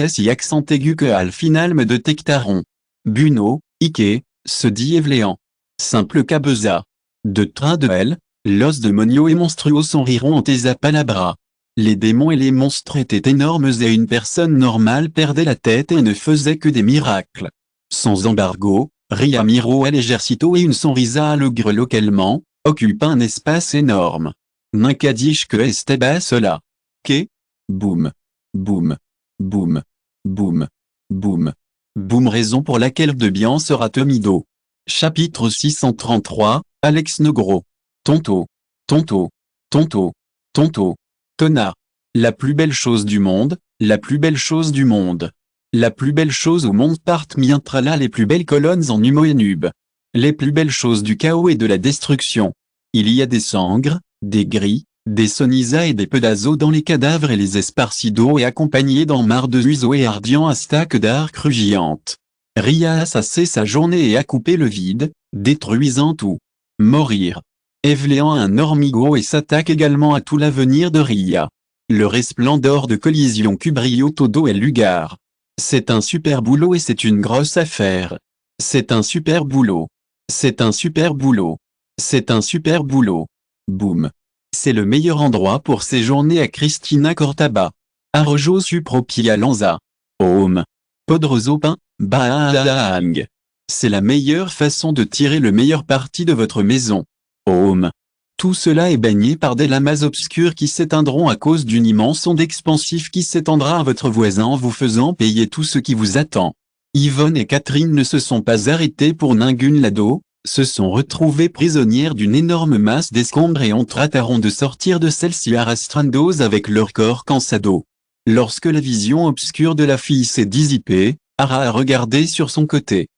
Si accent aigu que al final me détectaront. Buno, Ike, se dit Evléan. Simple cabeza. De train de elle, los demonios et monstruos en riront en tes palabras. Les démons et les monstres étaient énormes et une personne normale perdait la tête et ne faisait que des miracles. Sans embargo, Ria miro à l'Ejercito et une sonrisa allegre localement, occupe un espace énorme. Nunca dije que estaba sola. Que? Boum. Boum. Boum. Boum. Boum. Boum raison pour laquelle de bien sera Tomido. Chapitre 633, Alex Negro. Tonto. Tonto. Tonto. Tonto. Tona. La plus belle chose du monde, la plus belle chose du monde. La plus belle chose au monde partent mientras là les plus belles colonnes en humo et nub. Les plus belles choses du chaos et de la destruction. Il y a des sangres, des gris, des sonisa et des pedazos dans les cadavres et les esparcidos et accompagnés dans mar de huiseaux et ardients à stack d'arc rugiante. Ria a sassé sa journée et a coupé le vide, détruisant tout. Mourir. Evléan a un ormigo et s'attaque également à tout l'avenir de Ria. Le resplendor de collision Cubrio Todo et Lugar. C'est un super boulot et c'est une grosse affaire. C'est un super boulot. C'est un super boulot. C'est un super boulot. Boum. C'est le meilleur endroit pour séjourner à Cristina Cortaba. Arrojo su propria lanza. Home. Podrozopin, Baang. C'est la meilleure façon de tirer le meilleur parti de votre maison. Home. Tout cela est baigné par des lamas obscures qui s'éteindront à cause d'une immense onde expansive qui s'étendra à votre voisin en vous faisant payer tout ce qui vous attend. Yvonne et Catherine ne se sont pas arrêtées pour Ningun Lado, se sont retrouvées prisonnières d'une énorme masse d'escombres et tâtaront de sortir de celle-ci arrastrandos avec leur corps cansado. Lorsque la vision obscure de la fille s'est dissipée, Ara a regardé sur son côté.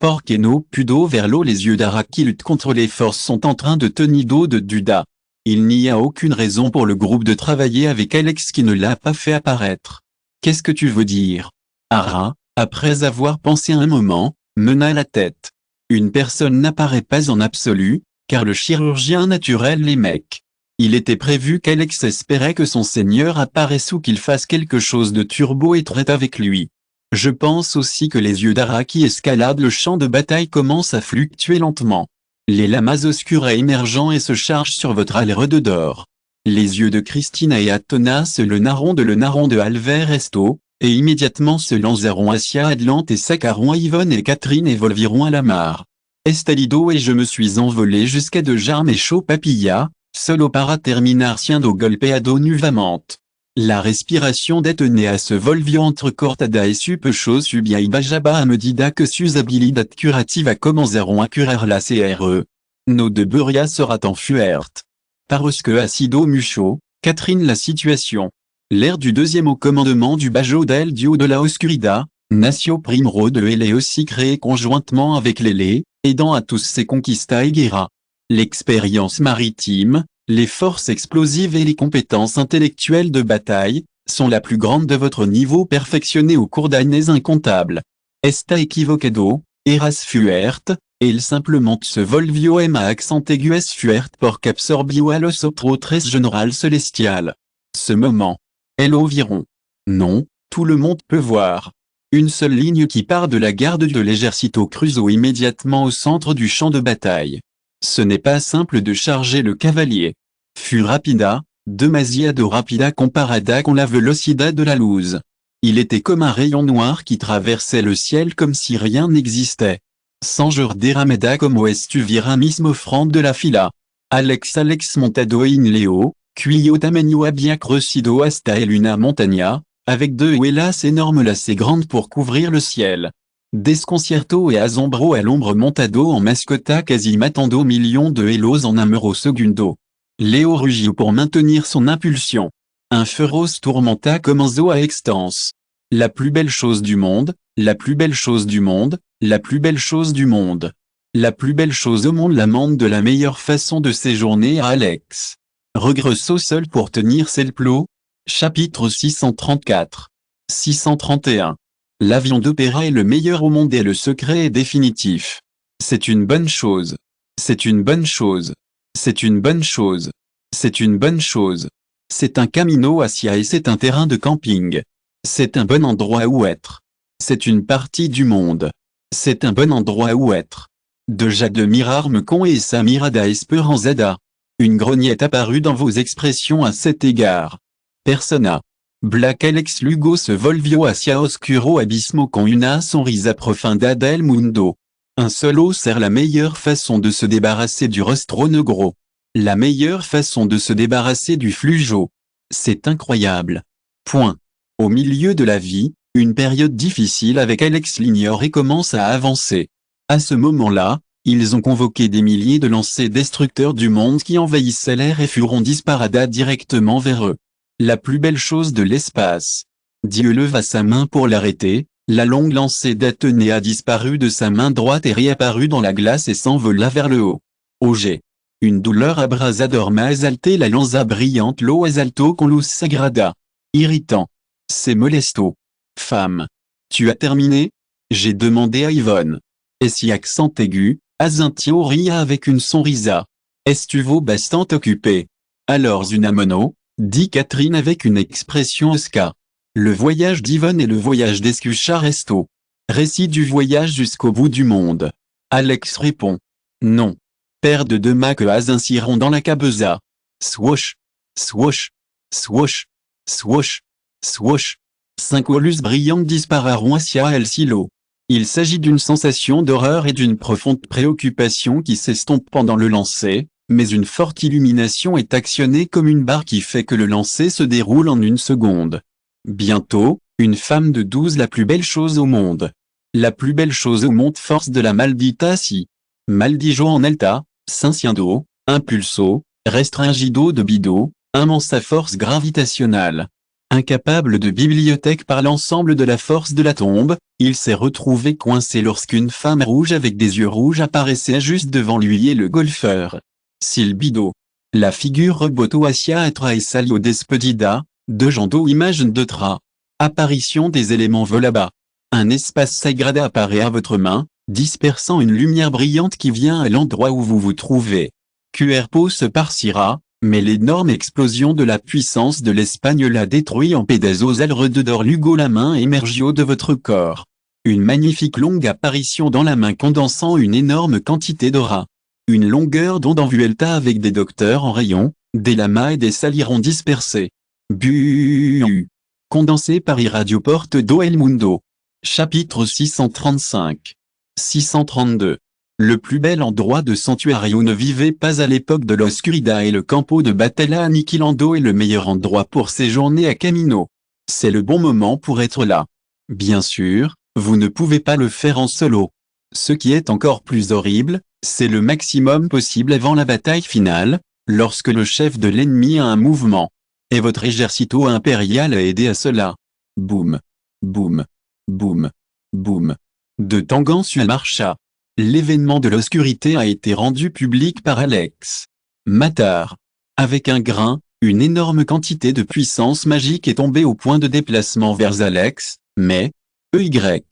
Porqueno pudo vers l'eau. Les yeux d'Ara qui luttent contre les forces sont en train de tenir d'eau de Duda. Il n'y a aucune raison pour le groupe de travailler avec Alex qui ne l'a pas fait apparaître. Qu'est-ce que tu veux dire? Ara, après avoir pensé un moment, mena la tête. Une personne n'apparaît pas en absolu, car le chirurgien naturel les mecs. Il était prévu qu'Alex espérait que son seigneur apparaisse ou qu'il fasse quelque chose de turbo et traite avec lui. Je pense aussi que les yeux d'Ara qui escaladent le champ de bataille commencent à fluctuer lentement. Les lamas oscurs émergent et se chargent sur votre alre d'or. Les yeux de Cristina et Atona se le narront de Alveresto, et immédiatement se lanceront hacia Atlante et sacaront Yvonne et Catherine et volviront à la mare. Estalido et je me suis envolé jusqu'à de Jarme et Chaud Papilla, solo para terminar siendo golpeado nuevamente. La respiration d'Athénéa se volvió entre cortada et supechos subia ibajaba a medida que sus habilidad curativa comenzaron a curar la CRE. No de Buria sera en fuerte. Parce que ha sido mucho, Catherine la situation. L'ère du deuxième au commandement du Bajo del Dio de la Oscuridad, Nacio Primero de Elle est aussi créé conjointement avec Lele, aidant à tous ses conquistas et guerras. L'expérience maritime, les forces explosives et les compétences intellectuelles de bataille, sont la plus grande de votre niveau perfectionné au cours d'années incomptables. Esta equivocado, eras fuerte, el simplement se volvió en accent aigu es fuerte porque absorbió a los otros général celestial. Ce moment. Elle environ. Non, tout le monde peut voir. Une seule ligne qui part de la garde de l'Ejército Cruzo immédiatement au centre du champ de bataille. Ce n'est pas simple de charger le cavalier. Fut rapida, demasiado rapida comparada con la velocidad de la luz. Il était comme un rayon noir qui traversait le ciel comme si rien n'existait. Sanger derramada como estuviera mismo front de la fila. Alex montado in leo, cuyo tamaño había crecido hasta el una montaña, avec deux huelas énormes assez grandes pour couvrir le ciel. Desconcierto et asombro à l'ombre montado en mascota quasi matando millions de hélos en un muro segundo. Léo rugit pour maintenir son impulsion. Un feroce tourmenta comenzó a extense. La plus belle chose du monde, la plus belle chose du monde, la plus belle chose du monde. La plus belle chose au monde l'amende de la meilleure façon de séjourner à Alex. Regresso seul pour tenir ses plots. Chapitre 634. 631. L'avion d'opéra est le meilleur au monde et le secret est définitif. C'est une bonne chose. C'est une bonne chose. C'est une bonne chose. C'est une bonne chose. C'est un camino hacia et c'est un terrain de camping. C'est un bon endroit où être. C'est une partie du monde. C'est un bon endroit où être. Deja de mirarme con et sa mirada esperanzada. Une grognette apparut dans vos expressions à cet égard. Persona. Black Alex Lugo se volvió hacia oscuro abismo con una sonrisa profunda del mundo. Un solo sert la meilleure façon de se débarrasser du rostro negro. La meilleure façon de se débarrasser du flujo. C'est incroyable. Point. Au milieu de la vie, une période difficile avec Alex l'ignore et commence à avancer. À ce moment-là, ils ont convoqué des milliers de lancers destructeurs du monde qui envahissaient l'air et furent disparada directement vers eux. La plus belle chose de l'espace. Dieu leva sa main pour l'arrêter, la longue lancée d'Athénée a disparu de sa main droite et réapparut dans la glace et s'envola vers le haut. Auger. Une douleur abrasador m'a exalté la lanza brillante lo exalto con luz sagrada. Irritant. C'est molesto. Femme. Tu as terminé? J'ai demandé à Yvonne. Et si accent aigu, Azintio ria avec une sonrisa. Est-ce tu vaux bastant occupé? Alors une amono, dit Catherine avec une expression osca. Le voyage d'Yvonne et le voyage d'Escucha resto. Récit du voyage jusqu'au bout du monde. Alex répond. Non. Paire de deux mâts que azinciront dans la cabeza. Swoosh. Swoosh. Swoosh. Swoosh. Swoosh. 5 olus brillantes dispararont hacia el silo. Il s'agit d'une sensation d'horreur et d'une profonde préoccupation qui s'estompe pendant le lancer, mais une forte illumination est actionnée comme une barre qui fait que le lancer se déroule en une seconde. Bientôt, une femme de 12 la plus belle chose au monde. La plus belle chose au monde force de la maldita si. Maldigio en alta, sinciendo, impulso, restringido de bido, immensa force gravitationnelle. Incapable de bibliothèque par l'ensemble de la force de la tombe, il s'est retrouvé coincé lorsqu'une femme rouge avec des yeux rouges apparaissait juste devant lui et le golfeur. Silbido. La figure roboto hacia atra et salio despedida, de Jando image de tra. Apparition des éléments volaba. Un espace sagrada apparaît à votre main, dispersant une lumière brillante qui vient à l'endroit où vous vous trouvez. Cuerpo se parcira, mais l'énorme explosion de la puissance de l'Espagne l'a détruit en pedazos alrededor Lugo la main émergio de votre corps. Une magnifique longue apparition dans la main condensant une énorme quantité d'aura. Une longueur d'onde en vuelta avec des docteurs en rayon, des lamas et des salirons dispersés. Bu. Condensé par Irradio Porte do El Mundo. Chapitre 635. 632. Le plus bel endroit de Santuario ne vivait pas à l'époque de l'Oscuridad et le campo de Batalla Aniquilando est le meilleur endroit pour séjourner à Camino. C'est le bon moment pour être là. Bien sûr, vous ne pouvez pas le faire en solo. Ce qui est encore plus horrible, c'est le maximum possible avant la bataille finale, lorsque le chef de l'ennemi a un mouvement. Et votre exercito impérial a aidé à cela. Boum. Boum. Boum. Boum. De Tangansu marcha. L'événement de l'obscurité a été rendu public par Alex Matar. Avec un grain, une énorme quantité de puissance magique est tombée au point de déplacement vers Alex, mais, EY.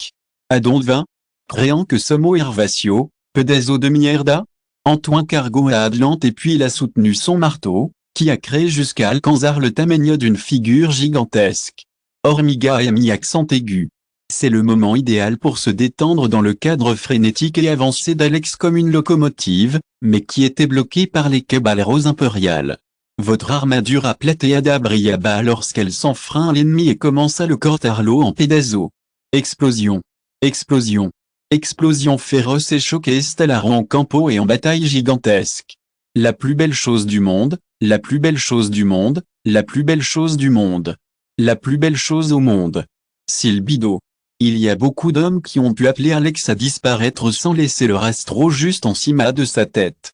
Adonva, créant que Somo Hervatio, pedazo de mierda, Antoine Cargo à Atlante et puis il a soutenu son marteau, qui a créé jusqu'à Alcanzar le tamaño d'une figure gigantesque. Hormiga et mi accent aigu. C'est le moment idéal pour se détendre dans le cadre frénétique et avancé d'Alex comme une locomotive, mais qui était bloquée par les caballeros impériales. Votre armadure a plateada brillaba lorsqu'elle s'enfreint à l'ennemi et commence à le cortarlo en pédazo. Explosion. Explosion. Explosion féroce et choquée stellaron en campo et en bataille gigantesque. La plus belle chose du monde, la plus belle chose du monde, la plus belle chose du monde. La plus belle chose au monde. Silbido. Il y a beaucoup d'hommes qui ont pu appeler Alex à disparaître sans laisser leur astro juste en cima de sa tête.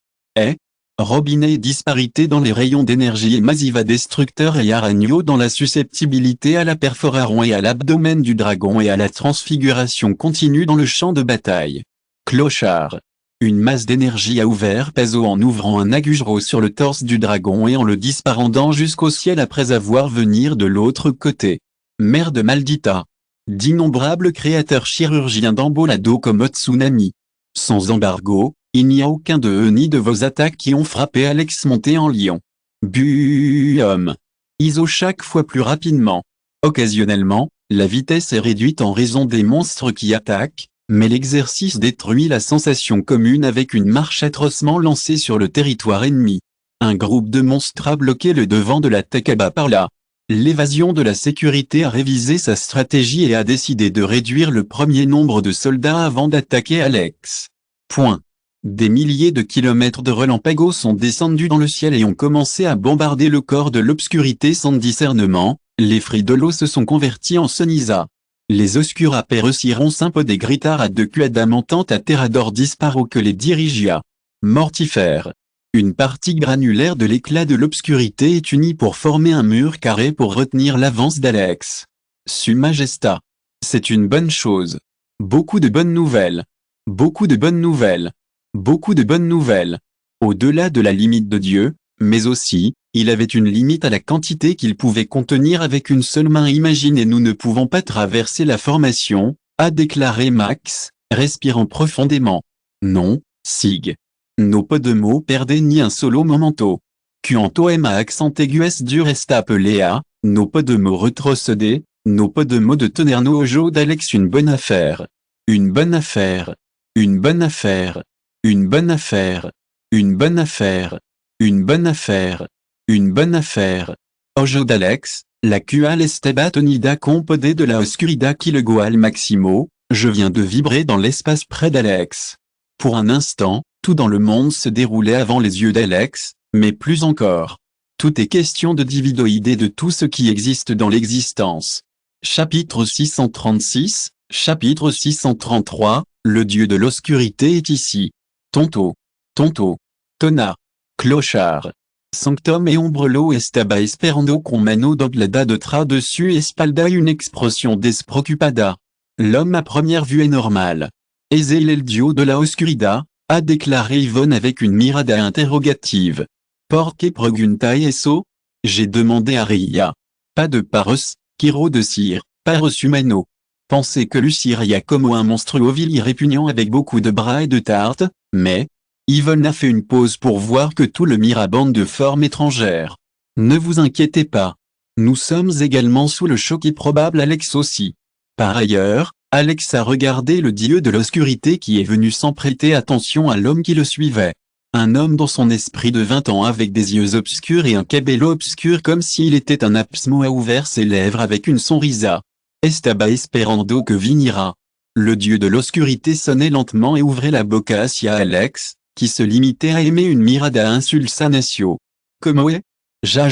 Robinet et disparité dans les rayons d'énergie et Masiva destructeur et Aragno dans la susceptibilité à la perforaron et à l'abdomen du dragon et à la transfiguration continue dans le champ de bataille. Clochard. Une masse d'énergie a ouvert Pazo en ouvrant un agujero sur le torse du dragon et en le disparandant jusqu'au ciel après avoir venir de l'autre côté. Merde maldita. D'innombrables créateurs chirurgiens d'embolado comme Tsunami. Sans embargo, il n'y a aucun de eux ni de vos attaques qui ont frappé Alex monté en lion. Buum. ISO chaque fois plus rapidement. Occasionnellement, la vitesse est réduite en raison des monstres qui attaquent, mais l'exercice détruit la sensation commune avec une marche atrocement lancée sur le territoire ennemi. Un groupe de monstres a bloqué le devant de la Takaba par là. L'évasion de la sécurité a révisé sa stratégie et a décidé de réduire le premier nombre de soldats avant d'attaquer Alex. Point. Des milliers de kilomètres de relampagos sont descendus dans le ciel et ont commencé à bombarder le corps de l'obscurité sans discernement, les fridolos se sont convertis en ceniza. Les oscura pereciron des gritar de cuadamantant à terrador disparo que les dirigia. Mortifère. Une partie granulaire de l'éclat de l'obscurité est unie pour former un mur carré pour retenir l'avance d'Alex. Su Majesta. C'est une bonne chose. Beaucoup de bonnes nouvelles. Beaucoup de bonnes nouvelles. Beaucoup de bonnes nouvelles. Au-delà de la limite de Dieu, mais aussi, il avait une limite à la quantité qu'il pouvait contenir avec une seule main. Imaginez, nous ne pouvons pas traverser la formation, a déclaré Max, respirant profondément. Non, Sig. No pas de mots perdez ni un solo momento. Quanto à accent aigu dur est appelé à, no pas de mots retrocédés, no pas de mots de Tenerno au jeu d'Alex une bonne affaire. Une bonne affaire. Une bonne affaire. Une bonne affaire. Une bonne affaire. Une bonne affaire. Une bonne affaire. Ojo d'Alex, la cual esteba tonida compodé de la oscuridad qui le goal maximo, je viens de vibrer dans l'espace près d'Alex. Pour un instant, tout dans le monde se déroulait avant les yeux d'Alex, mais plus encore. Tout est question de dividoïder de tout ce qui existe dans l'existence. Chapitre 636, chapitre 633, le dieu de l'obscurité est ici. Tonto. Tonto. Tona. Clochard. Sanctum et ombrelo estaba esperando con mano doblada de tra dessus espalda une expression despreocupada. L'homme à première vue est normal. Es él el dieu de la oscuridad, a déclaré Yvonne avec une mirada interrogative. Porque pregunta eso? J'ai demandé à Ria. Pas de paros, Kiro de cire, paros humano. Pensez que Luciria comme un monstre ovile et répugnant avec beaucoup de bras et de tartes, mais, Yvonne a fait une pause pour voir que tout le mirabande de formes étrangères. Ne vous inquiétez pas. Nous sommes également sous le choc et probable Alex aussi. Par ailleurs, Alex a regardé le dieu de l'obscurité qui est venu sans prêter attention à l'homme qui le suivait. Un homme dont son esprit de 20 ans avec des yeux obscurs et un cabello obscur comme s'il était un absmo a ouvert ses lèvres avec une sonrisa. Estaba esperando que vinira. Le dieu de l'obscurité sonnait lentement et ouvrait la boca hacia Alex, qui se limitait à aimer une mirada insulsa nacio. Como est? Ja,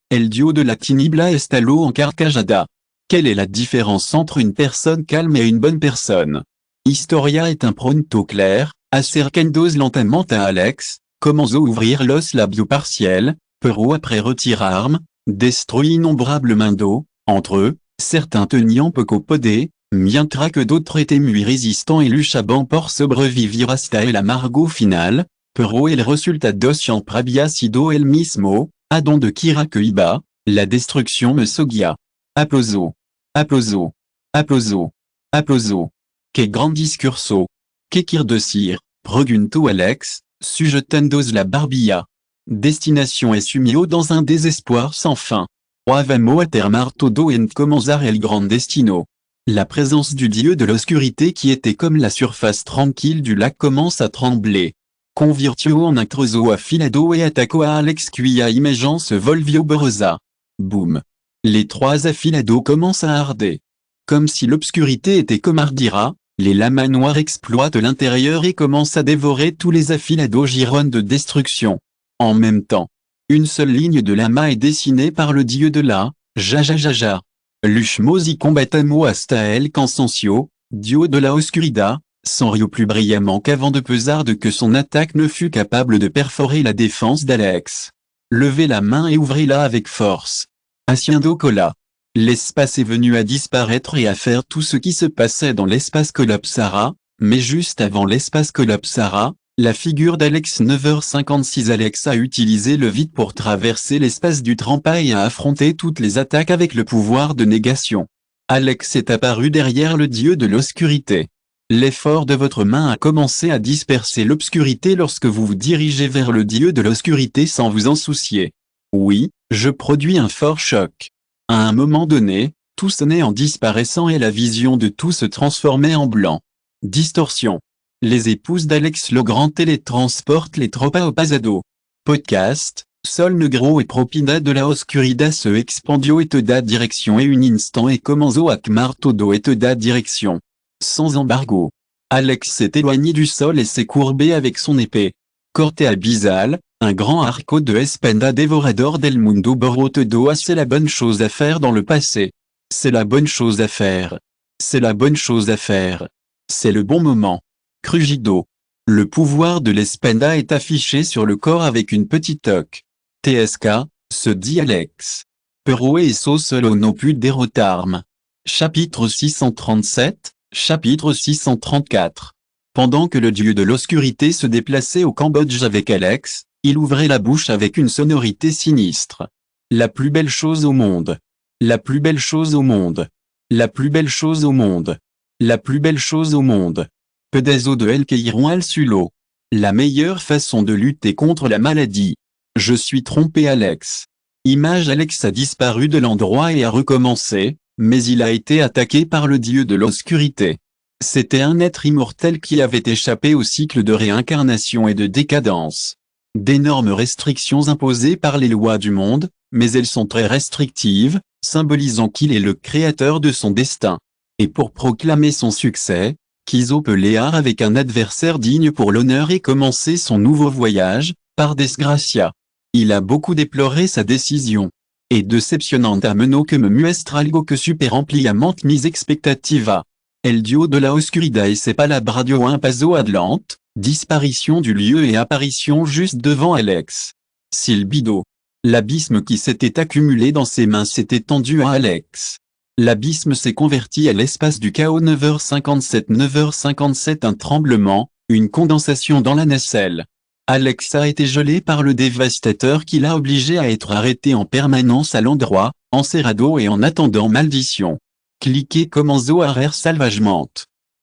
el dieu de la tinibla estalo en carcajada. Quelle est la différence entre une personne calme et une bonne personne? Historia est un pronto clair, acercandos lentement à Alex, commenzo ouvrir los labios partiels, pero après retirer armes, destruit innombrables mains d'eau, entre eux, certains teniant poco podé, mientras que d'autres étaient muy résistants et luchaban por sobrevivir hasta el amargo final, pero el resultados en había sido el mismo, a don de Kira que iba, la destruction me sogia. Applauso. Applauso. Applauso. Applauso. Que grand discurso. Que kir de cire, pregunto Alex, sujetandos la barbilla. Destination et sumio dans un désespoir sans fin. Avamo a termar todo en comenzar el gran destino. La présence du dieu de l'obscurité qui était comme la surface tranquille du lac commence à trembler. Convirtio en actroso affilado et attaquo a Alex qui a imaginant se volvio borosa. Boum. Les trois affilados commencent à arder. Comme si l'obscurité était comme Ardira, les lamas noires exploitent l'intérieur et commencent à dévorer tous les affilados gironnes de destruction. En même temps, une seule ligne de lama est dessinée par le dieu de la, Jajajaja. Luchmosi combatamo hasta el cansancio, dieu de la oscuridad, s'enriot plus brillamment qu'avant de pesarde que son attaque ne fut capable de perforer la défense d'Alex. Levez la main et ouvrez-la avec force. Haciendo cola. L'espace est venu à disparaître et à faire tout ce qui se passait dans l'espace collapsara, mais juste avant l'espace collapsara, la figure d'Alex 9h56 Alex a utilisé le vide pour traverser l'espace du trempa et a affronté toutes les attaques avec le pouvoir de négation. Alex est apparu derrière le dieu de l'obscurité. L'effort de votre main a commencé à disperser l'obscurité lorsque vous vous dirigez vers le dieu de l'obscurité sans vous en soucier. Oui, je produis un fort choc. À un moment donné, tout sonnait en disparaissant et la vision de tout se transformait en blanc. Distorsion. Les épouses d'Alex Legrand télétransportent les tropas au pasado. Podcast, Sol Negro et Propina de la Oscuridad se expandio et te da direction et un instant et commenzo a quemar todo et te da direction. Sans embargo. Alex s'est éloigné du sol et s'est courbé avec son épée. Corte abysal, un grand arco de Espenda dévorador del mundo borotedoa c'est la bonne chose à faire dans le passé. C'est la bonne chose à faire. C'est la bonne chose à faire. C'est le bon moment. Crugido. Le pouvoir de l'Espenda est affiché sur le corps avec une petite toque. TSK, se dit Alex. Pero eso solo no plus derrotarme. Chapitre 637, chapitre 634. Pendant que le dieu de l'obscurité se déplaçait au Cambodge avec Alex, il ouvrait la bouche avec une sonorité sinistre. La plus belle chose au monde. La plus belle chose au monde. La plus belle chose au monde. La plus belle chose au monde. Pedazo de El Keiron al-Sulo. La meilleure façon de lutter contre la maladie. Je suis trompé Alex. Image Alex a disparu de l'endroit et a recommencé, mais il a été attaqué par le dieu de l'obscurité. C'était un être immortel qui avait échappé au cycle de réincarnation et de décadence. D'énormes restrictions imposées par les lois du monde, mais elles sont très restrictives, symbolisant qu'il est le créateur de son destin. Et pour proclamer son succès, Kizo Pelear avec un adversaire digne pour l'honneur et commencer son nouveau voyage, par Desgracia. Il a beaucoup déploré sa décision. Et decepcionante a meno que me muestre algo que super ampliamente mis expectativa. El dio de la oscuridad et ses palabras dio un paso adelante, disparition du lieu et apparition juste devant Alex. Silbido. L'abysme qui s'était accumulé dans ses mains s'est étendu à Alex. L'abysme s'est converti à l'espace du chaos 9h57 un tremblement, une condensation dans la nacelle. Alex a été gelé par le dévastateur qui l'a obligé à être arrêté en permanence à l'endroit, encerrado et en attendant maldition. Cliquez comme Zoharer salvagement.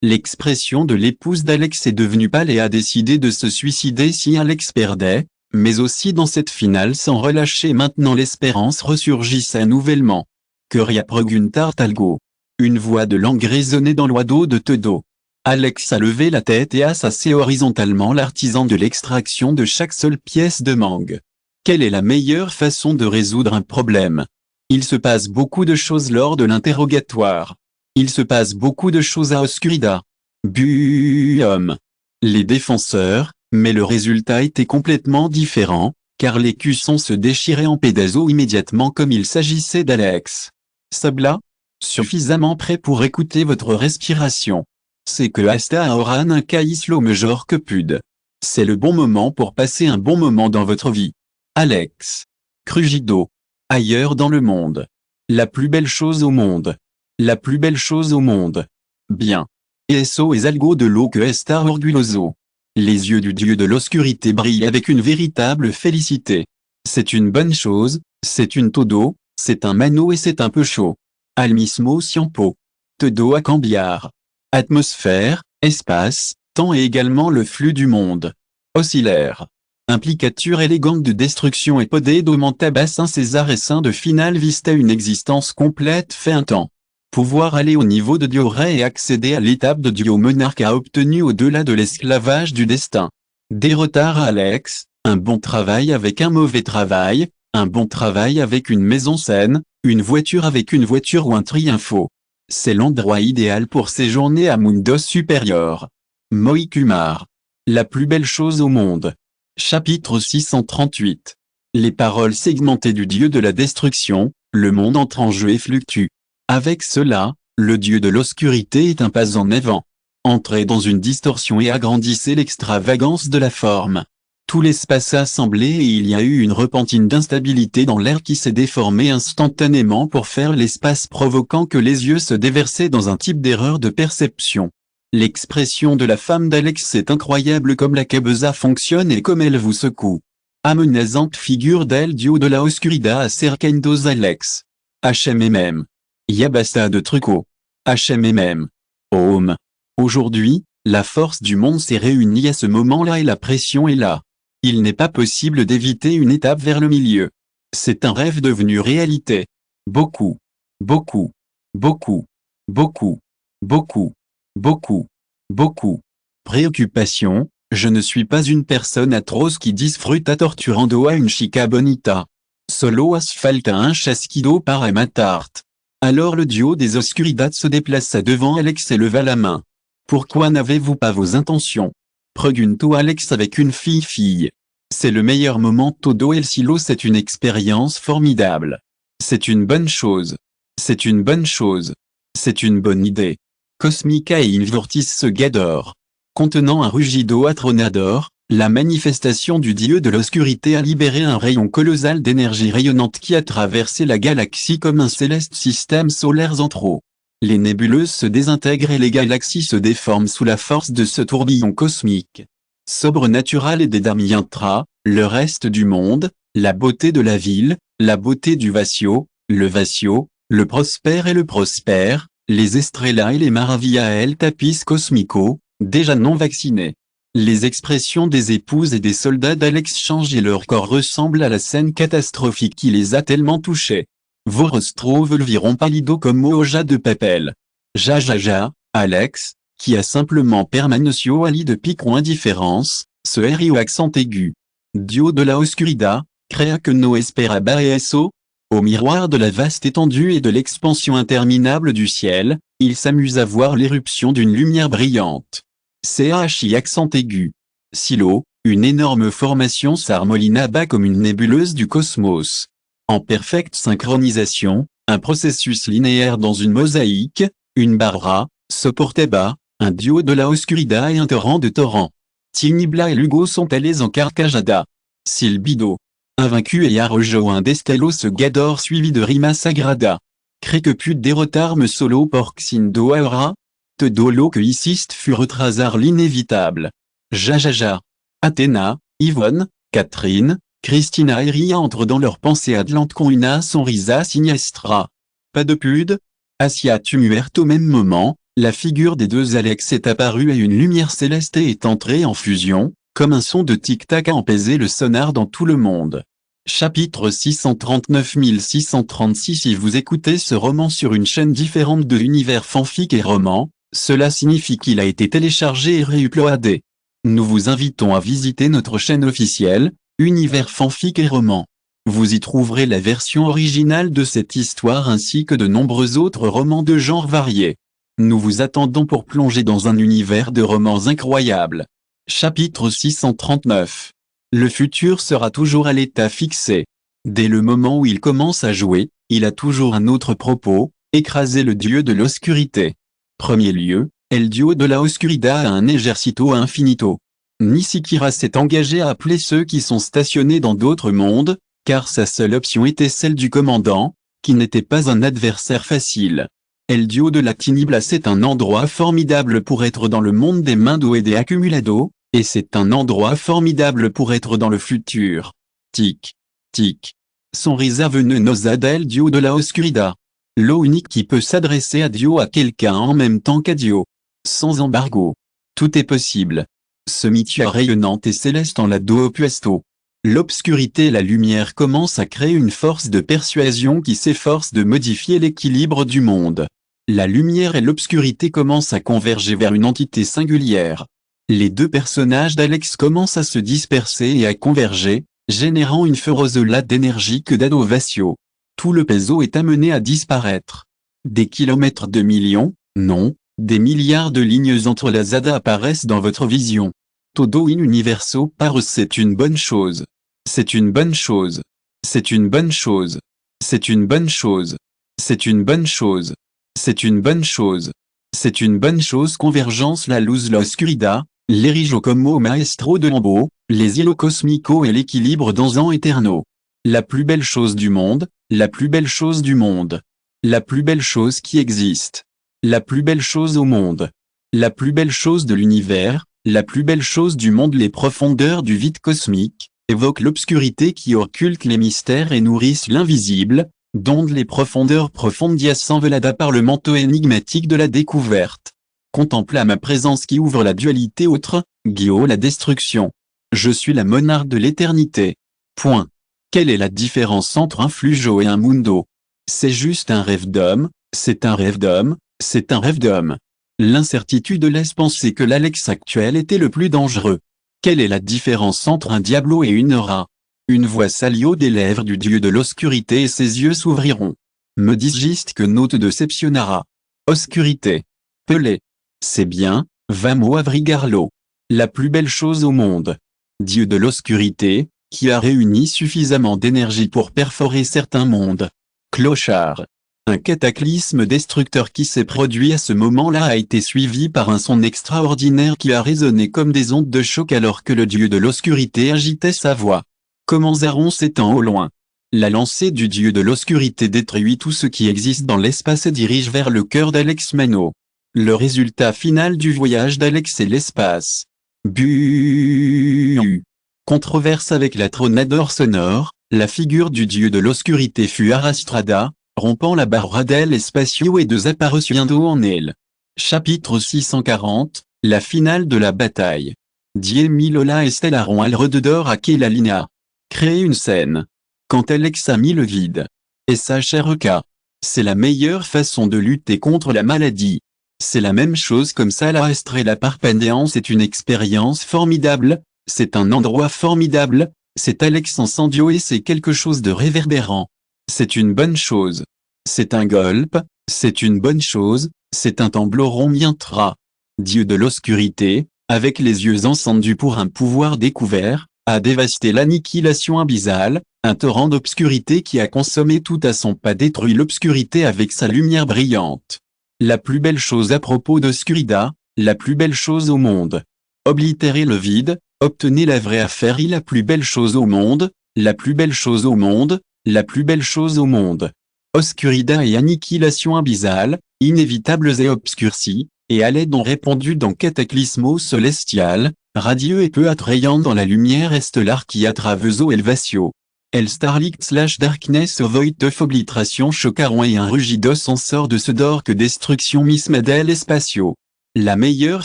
L'expression de l'épouse d'Alex est devenue pâle et a décidé de se suicider si Alex perdait, mais aussi dans cette finale sans relâcher maintenant l'espérance ressurgissait nouvellement. Curia preguntar talgo. Une voix de langue résonnait dans l'oiseau de Todo. Alex a levé la tête et a assasé horizontalement l'artisan de l'extraction de chaque seule pièce de mangue. Quelle est la meilleure façon de résoudre un problème? Il se passe beaucoup de choses lors de l'interrogatoire. Il se passe beaucoup de choses à Oscurida. Buum. Les défenseurs, mais le résultat était complètement différent, car les cuissons se déchiraient en pédazo immédiatement comme il s'agissait d'Alex. Sabla? Suffisamment prêt pour écouter votre respiration. C'est que hasta ahora un caïslo mejor que pud. C'est le bon moment pour passer un bon moment dans votre vie. Alex. Crugido. Ailleurs dans le monde. La plus belle chose au monde. La plus belle chose au monde. Bien. Eso es algo de lo que estar orgulloso. Les yeux du dieu de l'obscurité brillent avec une véritable félicité. C'est une bonne chose, c'est une todo, c'est un mano et c'est un peu chaud. Al mismo tiempo. Todo a cambiar. Atmosphère, espace, temps et également le flux du monde. Oscillaire. Implicature élégante de destruction et podé d'augmenta Saint César et Saint de finale vista une existence complète fait un temps. Pouvoir aller au niveau de Dieu Ré et accéder à l'étape de Dieu monarque a obtenu au-delà de l'esclavage du destin. Des retards à Alex, un bon travail avec un mauvais travail, un bon travail avec une maison saine, une voiture avec une voiture ou un triunfo. C'est l'endroit idéal pour séjourner à Mundos Supérieur. Moï Kumar. La plus belle chose au monde. Chapitre 638. Les paroles segmentées du dieu de la destruction, le monde entre en jeu et fluctue. Avec cela, le dieu de l'obscurité est un pas en avant. Entrez dans une distorsion et agrandissez l'extravagance de la forme. Tout l'espace a assemblé et il y a eu une repentine d'instabilité dans l'air qui s'est déformé instantanément pour faire l'espace provoquant que les yeux se déversaient dans un type d'erreur de perception. L'expression de la femme d'Alex est incroyable comme la cabeza fonctionne et comme elle vous secoue. Amenazante figure d'elle dio de la oscuridad acercandos Alex. HMMM. Yabasta de truco. HMMM. Home. Aujourd'hui, la force du monde s'est réunie à ce moment-là et la pression est là. Il n'est pas possible d'éviter une étape vers le milieu. C'est un rêve devenu réalité. Beaucoup. Beaucoup. Beaucoup. Beaucoup. Beaucoup. Beaucoup. Beaucoup. Préoccupation, je ne suis pas une personne atroce qui disfruta torturando a une chica bonita. Solo asfalta un chasquido para matarte. Alors le duo des Oscuridad se déplaça devant Alex et leva la main. Pourquoi n'avez-vous pas vos intentions? Pregunto Alex avec une fille. C'est le meilleur moment todo el silo, c'est une expérience formidable. C'est une bonne chose. C'est une bonne chose. C'est une bonne idée. Cosmica et Invortis se gador. Contenant un rugido atronador, la manifestation du dieu de l'obscurité a libéré un rayon colossal d'énergie rayonnante qui a traversé la galaxie comme un céleste système solaire en trop. Les nébuleuses se désintègrent et les galaxies se déforment sous la force de ce tourbillon cosmique. Sobre natural et des Damientra, le reste du monde, la beauté de la ville, la beauté du Vatio, le prospère et le prospère, Les Estrella et les Maravilla El Tapis Cosmico, déjà non vaccinés. Les expressions des épouses et des soldats d'Alex changent et leur corps ressemble à la scène catastrophique qui les a tellement touchés. Vos rostros viront palido comme Oja de Papel. Jajaja, Alex, qui a simplement permanencio ali de picron indifférence, ce RI au accent aigu. Dio de la oscuridad, crea que no esperaba eso. Au miroir de la vaste étendue et de l'expansion interminable du ciel, il s'amuse à voir l'éruption d'une lumière brillante. CHI accent aigu. Silo, une énorme formation s'armolina bas comme une nébuleuse du cosmos. En perfecte synchronisation, un processus linéaire dans une mosaïque, une barra, soportait bas, un duo de la oscuridad et un torrent de torrents. Tinibla et Lugo sont allés en carcajada. Silbido. Invaincu et arrojo un destello se gador suivi de rima sagrada. Cré que put dérotarme solo porxindo aura. Te dolo que hiciste fut retrasar l'inévitable. Jajaja. Athéna, Yvonne, Catherine, Christina et Ria entrent dans leur pensée atlante con una sonrisa siniestra. Pas de pude. Asia tumuerte au même moment, la figure des deux Alex est apparue et une lumière céleste est entrée en fusion, comme un son de tic-tac a empesé le sonar dans tout le monde. Chapitre 639 636. Si vous écoutez ce roman sur une chaîne différente de Univers Fanfic et Roman, cela signifie qu'il a été téléchargé et réuploadé. Nous vous invitons à visiter notre chaîne officielle, Univers Fanfic et Roman. Vous y trouverez la version originale de cette histoire ainsi que de nombreux autres romans de genres variés. Nous vous attendons pour plonger dans un univers de romans incroyables. Chapitre 639. Le futur sera toujours à l'état fixé. Dès le moment où il commence à jouer, il a toujours un autre propos, écraser le dieu de l'obscurité. Premier lieu, El Dio de la Oscuridad a un ejercito infinito. Nisikira s'est engagé à appeler ceux qui sont stationnés dans d'autres mondes, car sa seule option était celle du commandant, qui n'était pas un adversaire facile. El Dio de la Tinibla c'est un endroit formidable pour être dans le monde des Mundo et des Accumulado, et c'est un endroit formidable pour être dans le futur. Tic. Tic. Sonrisa venenosa del Dio de la Oscuridad. L'eau unique qui peut s'adresser à Dio à quelqu'un en même temps qu'à Dio. Sans embargo. Tout est possible. Ce mitua rayonnante et céleste en la do opuesto. L'obscurité et la lumière commencent à créer une force de persuasion qui s'efforce de modifier l'équilibre du monde. La lumière et l'obscurité commencent à converger vers une entité singulière. Les deux personnages d'Alex commencent à se disperser et à converger, générant une ferozola d'énergie que d'adovatio. Tout le peso est amené à disparaître. Des kilomètres de millions, non, des milliards de lignes entrelazades apparaissent dans votre vision. Todo in universo pare c'est une bonne chose. C'est une bonne chose. C'est une bonne chose. C'est une bonne chose. C'est une bonne chose. C'est une bonne chose. C'est une bonne chose. Convergence la luz la oscuridad, l'erigo como maestro de lambeau, les îlots cosmico et l'équilibre dans an eterno. La plus belle chose du monde, la plus belle chose du monde. La plus belle chose qui existe. La plus belle chose au monde. La plus belle chose de l'univers, la plus belle chose du monde. Les profondeurs du vide cosmique évoquent l'obscurité qui occulte les mystères et nourrissent l'invisible, dont les profondeurs profondias s'envelada par le manteau énigmatique de la découverte. Contempla ma présence qui ouvre la dualité autre, Guillaume la destruction. Je suis la monarque de l'éternité. Point. Quelle est la différence entre un flujo et un mundo? C'est juste un rêve d'homme, c'est un rêve d'homme, c'est un rêve d'homme. L'incertitude laisse penser que l'Alex actuel était le plus dangereux. Quelle est la différence entre un diablo et une aura? Une voix salio des lèvres du dieu de l'obscurité et ses yeux s'ouvriront. Me dis-je que no te decepcionara. Oscurité. Pelé. C'est bien, vamos abrigarlo. La plus belle chose au monde. Dieu de l'obscurité, qui a réuni suffisamment d'énergie pour perforer certains mondes. Clochard. Un cataclysme destructeur qui s'est produit à ce moment-là a été suivi par un son extraordinaire qui a résonné comme des ondes de choc alors que le dieu de l'obscurité agitait sa voix. Comme Zaron s'étend au loin. La lancée du dieu de l'obscurité détruit tout ce qui existe dans l'espace et dirige vers le cœur d'Alex Mano. Le résultat final du voyage d'Alex est l'espace. Bu. Controverse avec la tronador sonore, la figure du dieu de l'obscurité fut arrastrada, rompant la barra del spazio et desapareciendo en elle. Chapitre 640, la finale de la bataille. Diemilola estellaron alrededor aquella linea. Créer une scène. Quand Alex a mis le vide. Et sa chère K. C'est la meilleure façon de lutter contre la maladie. C'est la même chose comme ça la Estrella Parpaneans est une expérience formidable, c'est un endroit formidable, c'est Alex Incendio et c'est quelque chose de réverbérant. C'est une bonne chose. C'est un golpe, c'est une bonne chose, c'est un tambloron mientra. Dieu de l'obscurité, avec les yeux encendus pour un pouvoir découvert, a dévasté l'annihilation abyssale, un torrent d'obscurité qui a consommé tout à son pas détruit l'obscurité avec sa lumière brillante. La plus belle chose à propos d'Oscurida, la plus belle chose au monde. Oblitérer le vide, obtenez la vraie affaire la plus belle chose au monde, la plus belle chose au monde, la plus belle chose au monde. Oscurida et annihilation abyssale, inévitables et obscurcis, et à l'aide ont répondu dans Cataclysmo Celestial, radieux et peu attrayant dans la lumière estellaire qui atraveso elvatio. El Starlight/Darkness Void of Oblitration chocaron et un rugido en sort de ce dark destruction mismadel espatio. La meilleure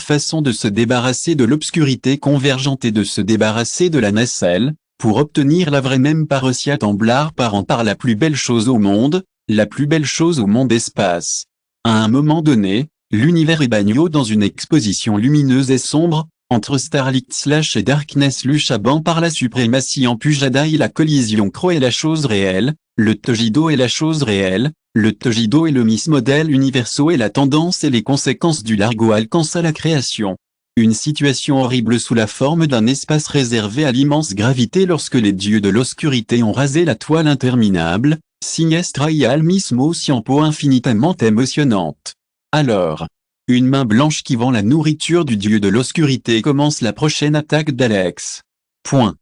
façon de se débarrasser de l'obscurité convergente est de se débarrasser de la nacelle, pour obtenir la vraie même parotia temblar par la plus belle chose au monde, la plus belle chose au monde espace. À un moment donné, l'univers est bagno dans une exposition lumineuse et sombre, entre Starlight et Darkness luchabant par la suprématie en Pujada et la collision Cro est la chose réelle, le Tojido est la chose réelle, le Tojido est le mismodèle universo et la tendance et les conséquences du largo alcança la création. Une situation horrible sous la forme d'un espace réservé à l'immense gravité lorsque les dieux de l'obscurité ont rasé la toile interminable, sinistra y al mismo tiempo infinitement émotionnante. Alors, une main blanche qui vend la nourriture du dieu de l'obscurité commence la prochaine attaque d'Alex. Point.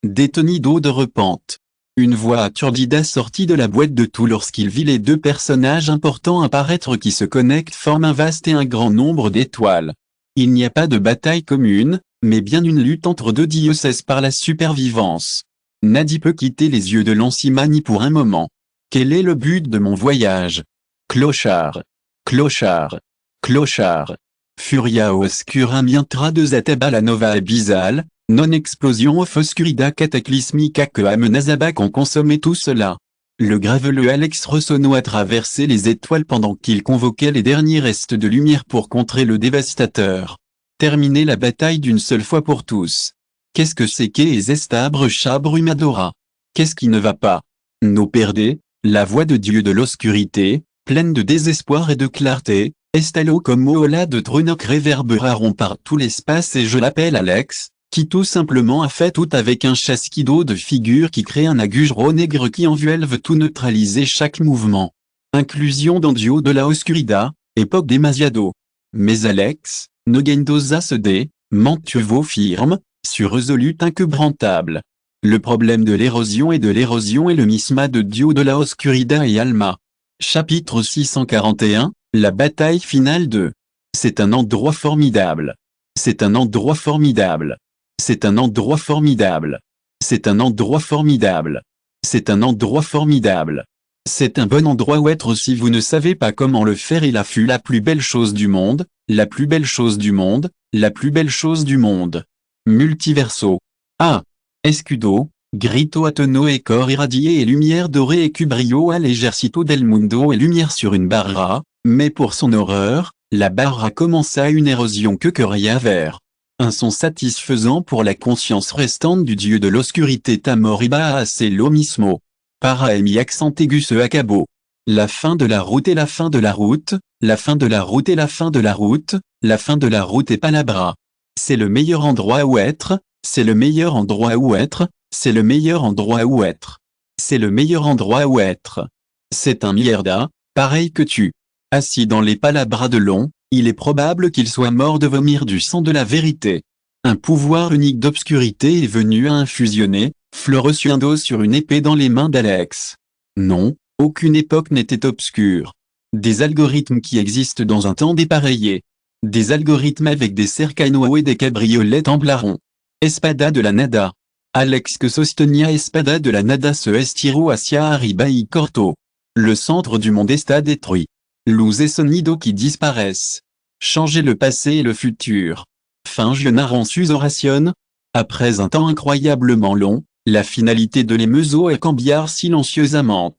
Détonido de repente. Une voix atturdida sortit de la boîte de tout lorsqu'il vit les deux personnages importants apparaître qui se connectent forment un vaste et un grand nombre d'étoiles. Il n'y a pas de bataille commune, mais bien une lutte entre deux diocèses par la supervivance. Nadi peut quitter les yeux de l'Ansimani pour un moment. Quel est le but de mon voyage? Clochard. Clochard. Clochard. Furia oscura mientra de zataba la nova abyssale, non explosion of oscurida cataclysmica que Amenazabak ont consommé tout cela. Le graveleux Alex Rossono a traversé les étoiles pendant qu'il convoquait les derniers restes de lumière pour contrer le dévastateur. Terminer la bataille d'une seule fois pour tous. Qu'est-ce que c'est qu'es estabre chabrumadora? Qu'est-ce qui ne va pas? Nos perdés, la voix de Dieu de l'obscurité, pleine de désespoir et de clarté, Estalo comme Ola de Trunok réverbéreront par tout l'espace et je l'appelle Alex, qui tout simplement a fait tout avec un chasquido de figure qui crée un agujero nègre qui en veut tout neutraliser chaque mouvement. Inclusion dans Dio de la Oscurida, époque demasiado. Mais Alex, Nogendosa se dé, Mantuvo firme, sur résolute inquebrantable. Le problème de l'érosion et le misma de Dio de la Oscurida et Alma. Chapitre 641, la bataille finale de. C'est un endroit formidable. C'est un endroit formidable. C'est un endroit formidable. C'est un endroit formidable. C'est un endroit formidable. C'est un bon endroit où être si vous ne savez pas comment le faire il a fut la plus belle chose du monde, la plus belle chose du monde, la plus belle chose du monde. Multiverso. Ah. Escudo. Grito a tono et corps irradié et lumière dorée et cubrio à l'ejercito del mundo et lumière sur une barra, mais pour son horreur, la barra commença une érosion que rien vers. Un son satisfaisant pour la conscience restante du dieu de l'obscurité tamoriba a c'est lo mismo. Paraemi accent aigu se acabo. La fin de la route et la fin de la route, la fin de la route et la fin de la route, la fin de la route et palabra. C'est le meilleur endroit où être, c'est le meilleur endroit où être. C'est le meilleur endroit où être. C'est le meilleur endroit où être. C'est un mierda, pareil que tu. Assis dans les palabras de long, il est probable qu'il soit mort de vomir du sang de la vérité. Un pouvoir unique d'obscurité est venu à infusionner, floreciendo sur une épée dans les mains d'Alex. Non, aucune époque n'était obscure. Des algorithmes qui existent dans un temps dépareillé. Des algorithmes avec des cercanoës et des cabriolets en blaron. Espada de la nada. Alex que sostenía espada de la nada se estiró hacia arriba y cortó. Le centre du monde está détruit. Luz et sonido qui disparaissent. Changer le passé et le futur. Finge narration oración. Après un temps incroyablement long, la finalité de l'emezo est cambiar silencieusement.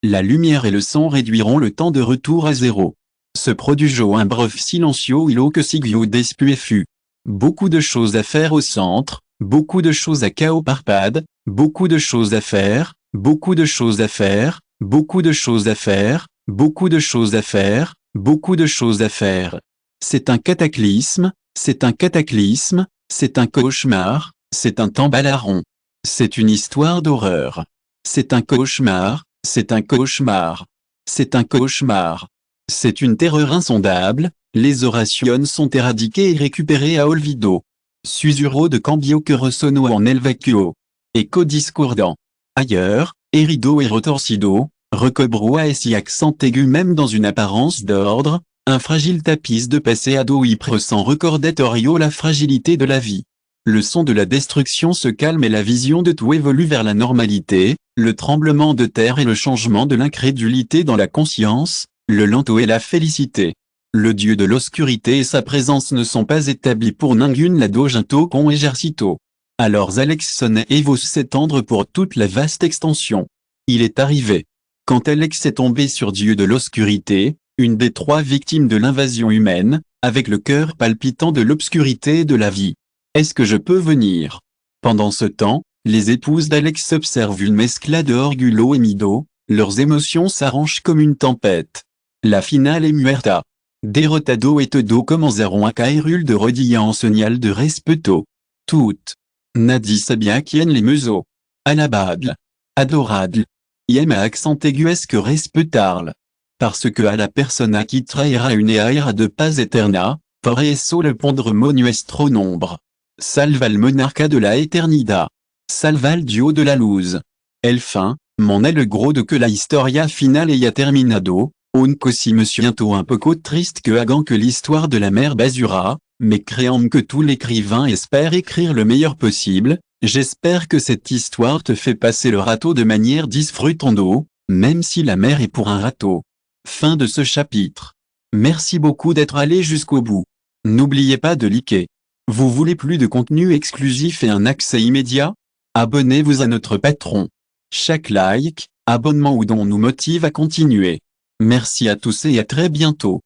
La lumière et le son réduiront le temps de retour à zéro. Se produjo un bref silencio y lo que siguió después fut. Beaucoup de choses à faire au centre, beaucoup de choses à Cao Parpad, beaucoup de choses à faire, beaucoup de choses à faire, beaucoup de choses à faire, beaucoup de choses à faire, beaucoup de choses à faire. C'est un cataclysme, c'est un cataclysme, c'est un cauchemar, c'est un tambalaron. C'est une histoire d'horreur. C'est un cauchemar, c'est un cauchemar. C'est un cauchemar. C'est une terreur insondable, les orations sont éradiquées et récupérées à Olvido. Susuro de cambio que resonó en el vacuo. Écho discordant. Ailleurs, herido et retorcido, recobró a ese accent aigu même dans une apparence d'ordre, un fragile tapis de passeado y pressent recordatorio la fragilité de la vie. Le son de la destruction se calme et la vision de tout évolue vers la normalité, le tremblement de terre et le changement de l'incrédulité dans la conscience, le lento et la félicité. Le dieu de l'obscurité et sa présence ne sont pas établis pour ningun lado junto con ejercito. Alors Alex sonnait et vos s'étendre pour toute la vaste extension. Il est arrivé. Quand Alex est tombé sur dieu de l'obscurité, une des 3 victimes de l'invasion humaine, avec le cœur palpitant de l'obscurité et de la vie. Est-ce que je peux venir? Pendant ce temps, les épouses d'Alex observent une mescla de orgulo et mido, leurs émotions s'arrangent comme une tempête. La finale est muerta. Derrotado et todo comenzaron a caer de rodilla en señal de respeto. Toutes. Nadie sabía quién les meso. Alabadle. Adoradle. Yem a accent aiguesque respetarle. Parce que a la persona qui traera une era de paz eterna, por eso le pondremo nuestro nombre. Salva el monarca de la eternidad. Salva el dio de la luz. El fin, mon est le gros de que la historia finale aya terminado, un così me siento un poco triste que hagan que l'histoire de la mère basura, mais créant que tout l'écrivain espère écrire le meilleur possible, j'espère que cette histoire te fait passer le râteau de manière disfrutando, même si la mère est pour un râteau. Fin de ce chapitre. Merci beaucoup d'être allé jusqu'au bout. N'oubliez pas de liker. Vous voulez plus de contenu exclusif et un accès immédiat? Abonnez-vous à notre patron. Chaque like, abonnement ou don nous motive à continuer. Merci à tous et à très bientôt.